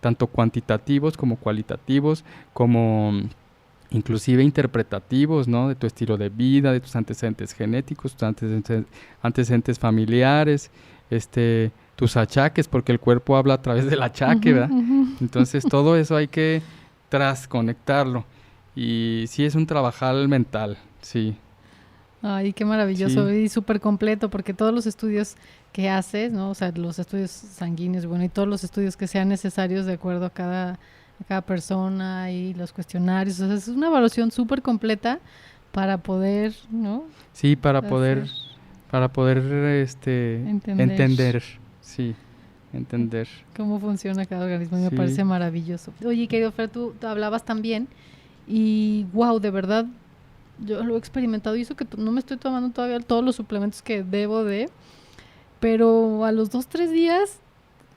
Speaker 2: Tanto cuantitativos como cualitativos, como inclusive interpretativos, ¿no? De tu estilo de vida, de tus antecedentes genéticos, tus antecedentes familiares, tus achaques, porque el cuerpo habla a través del achaque, ¿verdad? Entonces todo eso hay que conectarlo. Y sí es un trabajar mental, sí.
Speaker 1: Ay, qué maravilloso, sí. Y súper completo, porque todos los estudios que haces, ¿no? O sea, los estudios sanguíneos, bueno, y todos los estudios que sean necesarios de acuerdo a cada persona y los cuestionarios, o sea, es una evaluación súper completa para poder, ¿no?
Speaker 2: Sí, para poder entender, sí, entender
Speaker 1: cómo funciona cada organismo, y me parece maravilloso. Oye, querido Fer, tú hablabas también y wow, de verdad, yo lo he experimentado y eso que no me estoy tomando todavía todos los suplementos que debo de, pero a los 2-3 días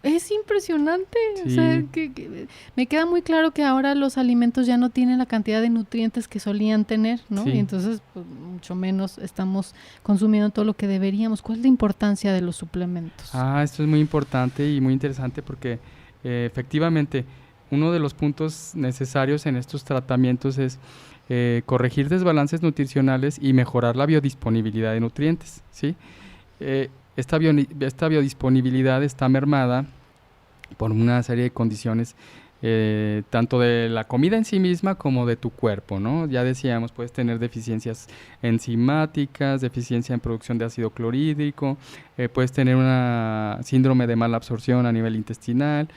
Speaker 1: es impresionante. Sí. O sea, que me queda muy claro que ahora los alimentos ya no tienen la cantidad de nutrientes que solían tener, ¿no? Sí. Y entonces, pues, mucho menos estamos consumiendo todo lo que deberíamos. ¿Cuál es la importancia de los suplementos?
Speaker 2: Esto es muy importante y muy interesante porque efectivamente uno de los puntos necesarios en estos tratamientos es corregir desbalances nutricionales y mejorar la biodisponibilidad de nutrientes, ¿sí? Esta biodisponibilidad está mermada por una serie de condiciones, tanto de la comida en sí misma como de tu cuerpo, ¿no? Ya decíamos, puedes tener deficiencias enzimáticas, deficiencia en producción de ácido clorhídrico, puedes tener una síndrome de mala absorción a nivel intestinal.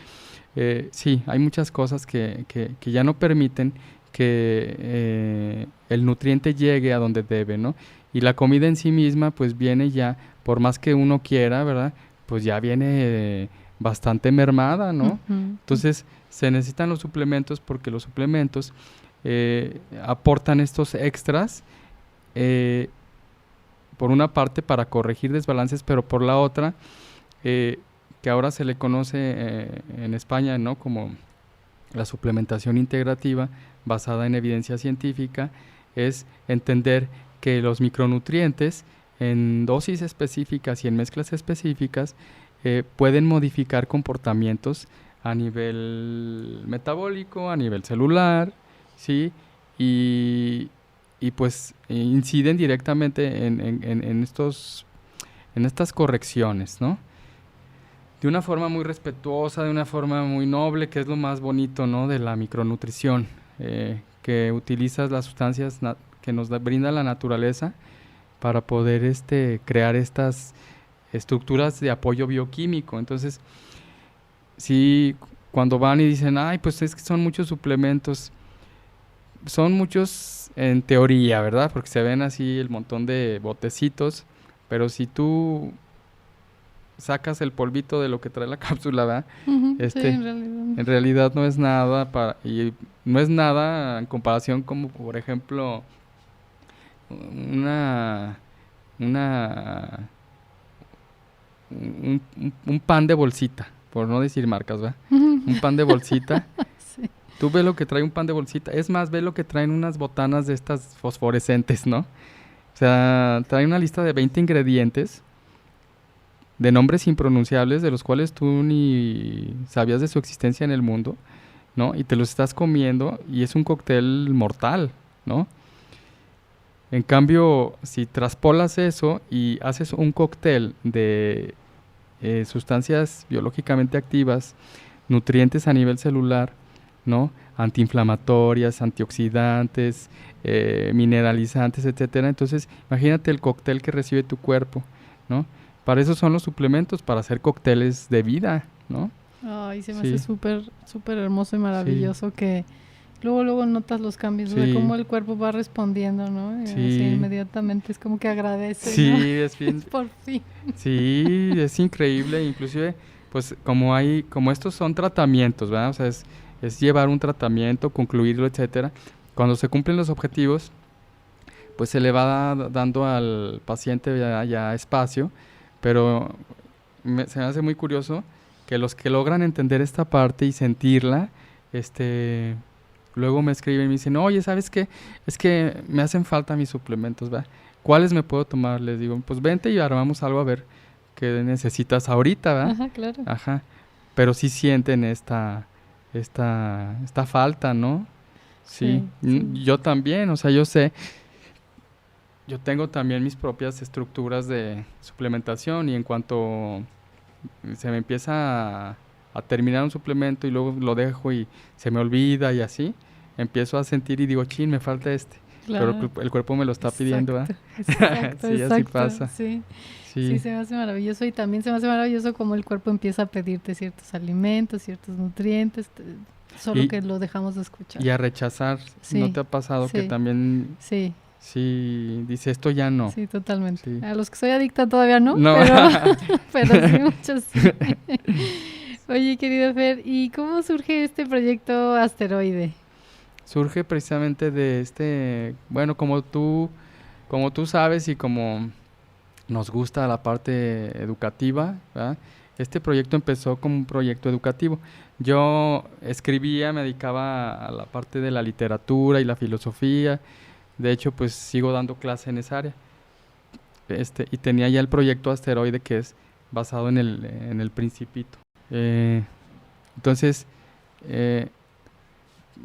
Speaker 2: Sí, hay muchas cosas que ya no permiten que el nutriente llegue a donde debe, ¿no? Y la comida en sí misma pues viene ya, por más que uno quiera, ¿verdad? Pues ya viene bastante mermada, ¿no? Entonces se necesitan los suplementos porque los suplementos aportan estos extras, por una parte para corregir desbalances, pero por la otra, que ahora se le conoce en España, ¿no? Como la suplementación integrativa basada en evidencia científica, es entender que los micronutrientes en dosis específicas y en mezclas específicas pueden modificar comportamientos a nivel metabólico, a nivel celular, ¿sí? Y pues inciden directamente en estas correcciones, ¿no? De una forma muy respetuosa, de una forma muy noble, que es lo más bonito, ¿no? De la micronutrición, que utilizas las sustancias que nos brinda la naturaleza para poder crear estas estructuras de apoyo bioquímico. Entonces, sí, cuando van y dicen, ay, pues es que son muchos suplementos, son muchos en teoría, ¿verdad? Porque se ven así el montón de botecitos, pero si tú sacas el polvito de lo que trae la cápsula, ¿verdad?
Speaker 1: Sí,
Speaker 2: en realidad no es nada y no es nada en comparación como, por ejemplo, un pan de bolsita, por no decir marcas, ¿verdad? Un pan de bolsita. Sí. Tú ves lo que trae un pan de bolsita. Es más, ves lo que traen unas botanas de estas fosforescentes, ¿no? O sea, trae una lista de 20 ingredientes de nombres impronunciables de los cuales tú ni sabías de su existencia en el mundo, ¿no? Y te los estás comiendo y es un cóctel mortal, ¿no? En cambio, si traspolas eso y haces un cóctel de sustancias biológicamente activas, nutrientes a nivel celular, ¿no? Antiinflamatorias, antioxidantes, mineralizantes, etcétera. Entonces, imagínate el cóctel que recibe tu cuerpo, ¿no? para eso son los suplementos, para hacer cócteles de vida, ¿no?
Speaker 1: Ay, se me
Speaker 2: Sí.
Speaker 1: hace súper, súper hermoso y maravilloso que luego notas los cambios, o
Speaker 2: Sí.
Speaker 1: sea, cómo el cuerpo va respondiendo, ¿no?
Speaker 2: Sí.
Speaker 1: Así inmediatamente es como que agradece,
Speaker 2: Sí,
Speaker 1: ¿no?
Speaker 2: es bien,
Speaker 1: Por fin.
Speaker 2: sí, es increíble, inclusive, pues como estos son tratamientos, ¿verdad? O sea, es llevar un tratamiento, concluirlo, etcétera. Cuando se cumplen los objetivos, pues se le va dando al paciente ya espacio, pero se me hace muy curioso que los que logran entender esta parte y sentirla, luego me escriben y me dicen, oye, ¿sabes qué? Es que me hacen falta mis suplementos, ¿verdad? ¿Cuáles me puedo tomar? Les digo, pues vente y armamos algo a ver qué necesitas ahorita, ¿verdad?
Speaker 1: Ajá, claro.
Speaker 2: Ajá. Pero sí sienten esta falta, ¿no? Sí. Yo también, o sea, yo sé, yo tengo también mis propias estructuras de suplementación y en cuanto se me empieza a terminar un suplemento y luego lo dejo y se me olvida y así, empiezo a sentir y digo, chin, me falta este.
Speaker 1: Claro.
Speaker 2: Pero el cuerpo me lo está pidiendo, ¿verdad?
Speaker 1: Exacto,
Speaker 2: Sí, así pasa.
Speaker 1: Sí.
Speaker 2: Sí.
Speaker 1: Sí, se me hace maravilloso y también se me hace maravilloso cómo el cuerpo empieza a pedirte ciertos alimentos, ciertos nutrientes, solo que lo dejamos de escuchar.
Speaker 2: Y a rechazar.
Speaker 1: Sí,
Speaker 2: ¿No te ha pasado que también...
Speaker 1: Sí.
Speaker 2: Sí, dice esto ya no?
Speaker 1: Sí, totalmente.
Speaker 2: Sí.
Speaker 1: A los que soy adicta todavía no. Pero sí, muchos sí. Oye, querido Fer, ¿y cómo surge este proyecto Asteroide?
Speaker 2: Surge precisamente de bueno, como tú sabes y como nos gusta la parte educativa, ¿verdad? Este proyecto empezó como un proyecto educativo. Yo escribía, me dedicaba a la parte de la literatura y la filosofía. De hecho, pues sigo dando clase en esa área. Y tenía ya el proyecto Asteroide, que es basado en el Principito. Entonces,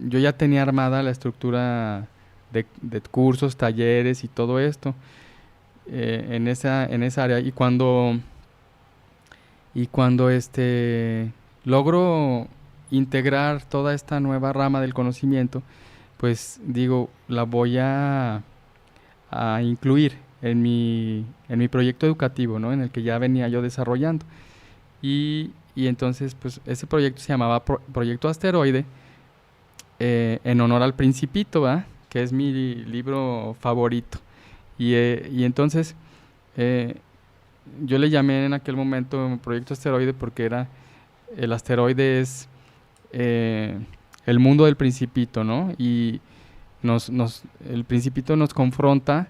Speaker 2: yo ya tenía armada la estructura de cursos, talleres y todo esto en esa área. Y cuando logro integrar toda esta nueva rama del conocimiento, pues digo, la voy a incluir en mi proyecto educativo, ¿no? En el que ya venía yo desarrollando. Y entonces, pues ese proyecto se llamaba Proyecto Asteroide, en honor al Principito, ¿verdad? Que es mi libro favorito. Y entonces, yo le llamé en aquel momento Proyecto Asteroide porque el asteroide es el mundo del Principito, ¿no? Y el Principito nos confronta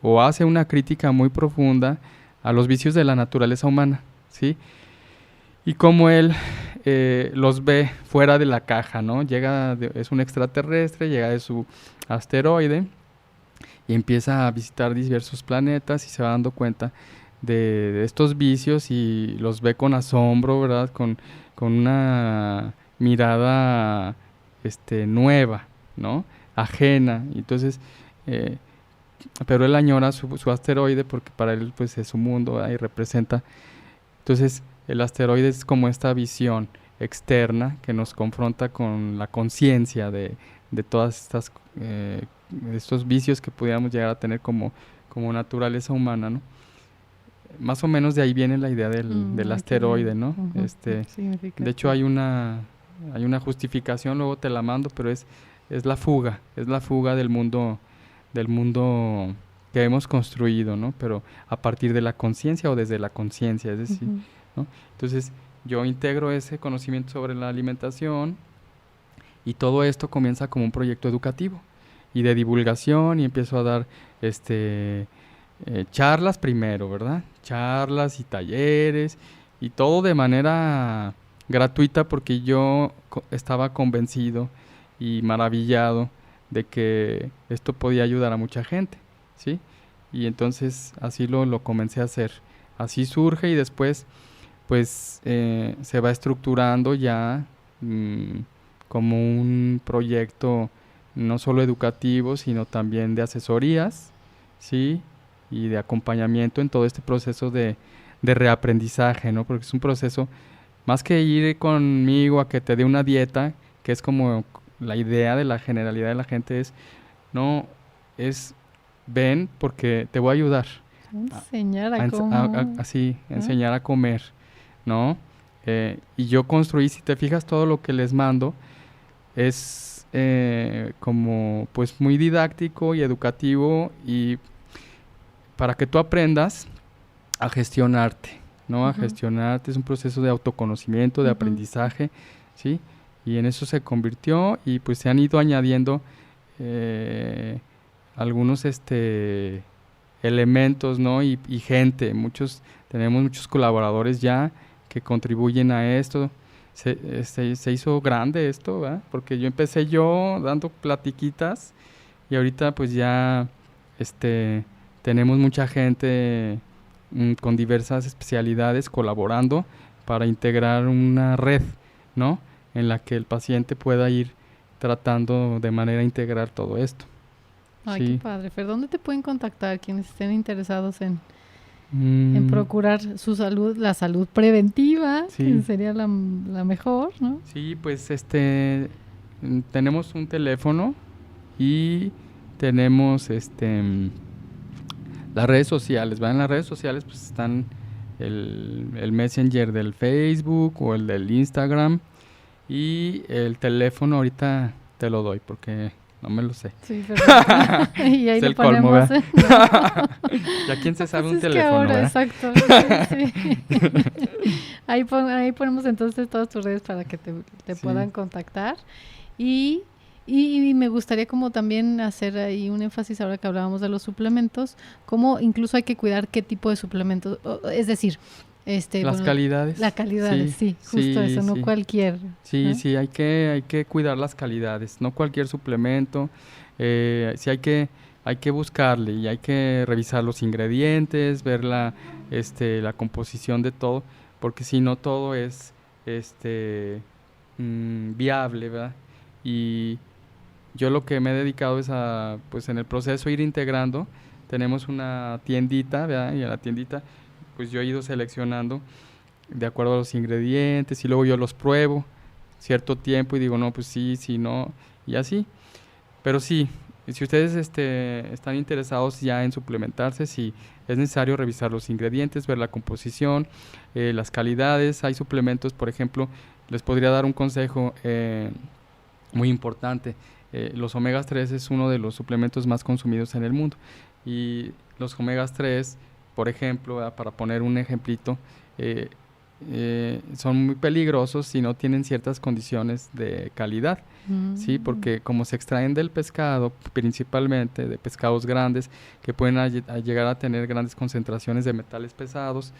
Speaker 2: o hace una crítica muy profunda a los vicios de la naturaleza humana, ¿sí? Y cómo él los ve fuera de la caja, ¿no? Es un extraterrestre, llega de su asteroide y empieza a visitar diversos planetas y se va dando cuenta de estos vicios y los ve con asombro, ¿verdad? Con una mirada nueva, ¿no? Ajena. Entonces, pero él añora su asteroide porque para él pues es su mundo y representa. Entonces, el asteroide es como esta visión externa que nos confronta con la conciencia de todas estas estos vicios que pudiéramos llegar a tener como naturaleza humana, ¿no? Más o menos de ahí viene la idea del asteroide, ¿no? De hecho hay una justificación, luego te la mando, pero es la fuga del mundo que hemos construido, ¿no? Pero a partir de la conciencia o desde la conciencia, es decir, ¿no? Entonces yo integro ese conocimiento sobre la alimentación y todo esto comienza como un proyecto educativo y de divulgación y empiezo a dar charlas primero, ¿verdad? Charlas y talleres y todo de manera gratuita porque yo estaba convencido y maravillado de que esto podía ayudar a mucha gente, ¿sí? Y entonces así lo comencé a hacer. Así surge y después pues se va estructurando ya como un proyecto no solo educativo, sino también de asesorías, ¿sí? Y de acompañamiento en todo este proceso de reaprendizaje, ¿no? Porque es un proceso, más que ir conmigo a que te dé una dieta, que es como la idea de la generalidad de la gente ven porque te voy a ayudar
Speaker 1: Enseñar a cómo.
Speaker 2: Así, enseñar a comer, ¿no? Y yo construí, si te fijas, todo lo que les mando es como pues muy didáctico y educativo y para que tú aprendas a gestionarte, ¿no? A gestionarte, es un proceso de autoconocimiento, de aprendizaje, ¿sí? Y en eso se convirtió y pues se han ido añadiendo algunos elementos, ¿no? Y gente, tenemos muchos colaboradores ya que contribuyen a esto. Se hizo grande esto, ¿verdad? Porque yo empecé dando platiquitas y ahorita pues ya tenemos mucha gente con diversas especialidades colaborando para integrar una red, ¿no? En la que el paciente pueda ir tratando de manera integral todo esto.
Speaker 1: Ay,
Speaker 2: Sí.
Speaker 1: qué padre. Fer, ¿dónde te pueden contactar quienes estén interesados en procurar su salud, la salud preventiva,
Speaker 2: Sí.
Speaker 1: que sería la mejor, ¿no?
Speaker 2: Sí, pues tenemos un teléfono y tenemos las redes sociales, ¿verdad? En las redes sociales pues están el Messenger del Facebook o el del Instagram y el teléfono ahorita te lo doy porque no me lo sé.
Speaker 1: Sí, perfecto. Y ahí
Speaker 2: Es
Speaker 1: le
Speaker 2: el colmo,
Speaker 1: ponemos.
Speaker 2: ¿verdad? ¿Ya quién se sabe
Speaker 1: Pues
Speaker 2: un
Speaker 1: es que
Speaker 2: teléfono,
Speaker 1: ahora,
Speaker 2: verdad?
Speaker 1: exacto. Sí. Ahí ponemos entonces todas tus redes para que te
Speaker 2: Sí.
Speaker 1: puedan contactar. Y me gustaría como también hacer ahí un énfasis ahora que hablábamos de los suplementos, como incluso hay que cuidar qué tipo de suplementos, es decir,
Speaker 2: Las calidades.
Speaker 1: la calidad, sí, justo eso, no cualquier.
Speaker 2: Sí, sí, hay que cuidar las calidades, no cualquier suplemento. Sí hay que buscarle y hay que revisar los ingredientes, ver la composición de todo, porque si no todo es viable, ¿verdad? Y yo lo que me he dedicado es pues en el proceso ir integrando. Tenemos una tiendita, ¿verdad? Y en la tiendita pues yo he ido seleccionando de acuerdo a los ingredientes y luego yo los pruebo cierto tiempo y digo, no, pues sí, sí, no, y así. Pero sí, si ustedes están interesados ya en suplementarse, sí, es necesario revisar los ingredientes, ver la composición, las calidades. Hay suplementos, por ejemplo, les podría dar un consejo muy importante. Los omegas 3 es uno de los suplementos más consumidos en el mundo y los omegas 3, por ejemplo, para poner un ejemplito, son muy peligrosos si no tienen ciertas condiciones de calidad, ¿sí? Porque como se extraen del pescado, principalmente de pescados grandes, que pueden llegar a tener grandes concentraciones de metales pesados,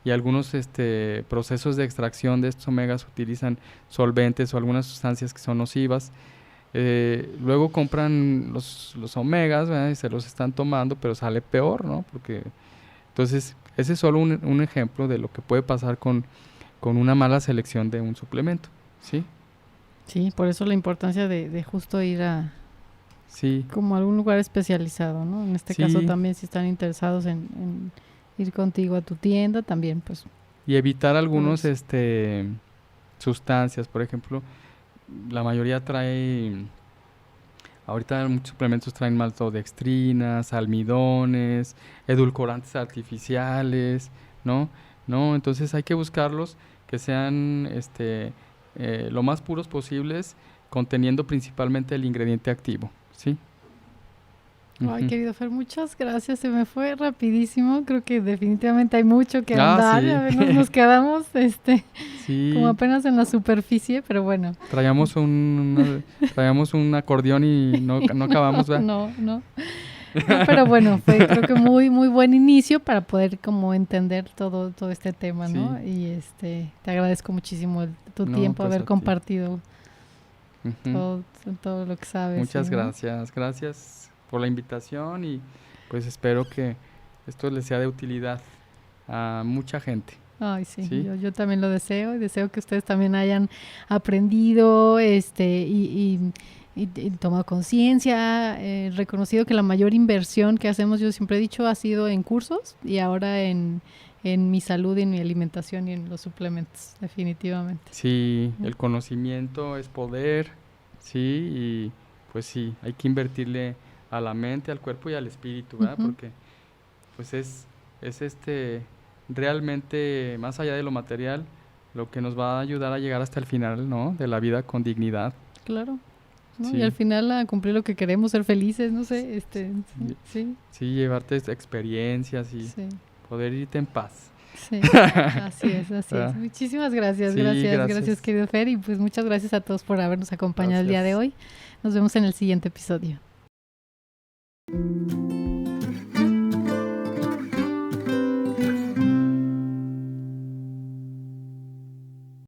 Speaker 2: y algunos procesos de extracción de estos omegas utilizan solventes o algunas sustancias que son nocivas. Luego compran los omegas, ¿verdad? Y se los están tomando, pero sale peor, ¿no? Porque entonces ese es solo un ejemplo de lo que puede pasar con una mala selección de un suplemento, ¿sí?
Speaker 1: Sí, por eso la importancia de justo ir a
Speaker 2: sí.
Speaker 1: como a algún lugar especializado, ¿no? En este caso también si están interesados en ir contigo a tu tienda, también pues.
Speaker 2: Y evitar algunos sustancias, por ejemplo, la mayoría ahorita muchos suplementos traen maltodextrinas, almidones, edulcorantes artificiales, ¿no? Entonces hay que buscarlos que sean lo más puros posibles, conteniendo principalmente el ingrediente activo, ¿sí?
Speaker 1: Ay, querido Fer, muchas gracias. Se me fue rapidísimo. Creo que definitivamente hay mucho que andar.
Speaker 2: Sí.
Speaker 1: A ver, nos quedamos
Speaker 2: sí.
Speaker 1: como apenas en la superficie, pero bueno.
Speaker 2: Traíamos un acordeón y no acabamos, ¿verdad?
Speaker 1: No, pero bueno, fue creo que muy muy buen inicio para poder como entender todo este tema, ¿no? Y te agradezco muchísimo tu tiempo,
Speaker 2: pues
Speaker 1: haber compartido todo lo que sabes.
Speaker 2: Muchas gracias. Gracias por la invitación y pues espero que esto les sea de utilidad a mucha gente.
Speaker 1: Ay, sí. Yo también lo deseo y deseo que ustedes también hayan aprendido y tomado conciencia, reconocido que la mayor inversión que hacemos, yo siempre he dicho, ha sido en cursos y ahora en mi salud, en mi alimentación y en los suplementos, definitivamente.
Speaker 2: Sí, el conocimiento es poder, sí, y pues sí, hay que invertirle a la mente, al cuerpo y al espíritu, ¿verdad? Porque pues es realmente más allá de lo material, lo que nos va a ayudar a llegar hasta el final, ¿no? De la vida con dignidad.
Speaker 1: Claro. ¿No?
Speaker 2: Sí.
Speaker 1: Y al final a cumplir lo que queremos, ser felices, no sé, sí.
Speaker 2: Sí, llevarte experiencias y poder irte en paz.
Speaker 1: Sí, así es. Muchísimas gracias,
Speaker 2: Sí,
Speaker 1: gracias querido Fer, y pues muchas gracias a todos por habernos acompañado el día de hoy. Nos vemos en el siguiente episodio.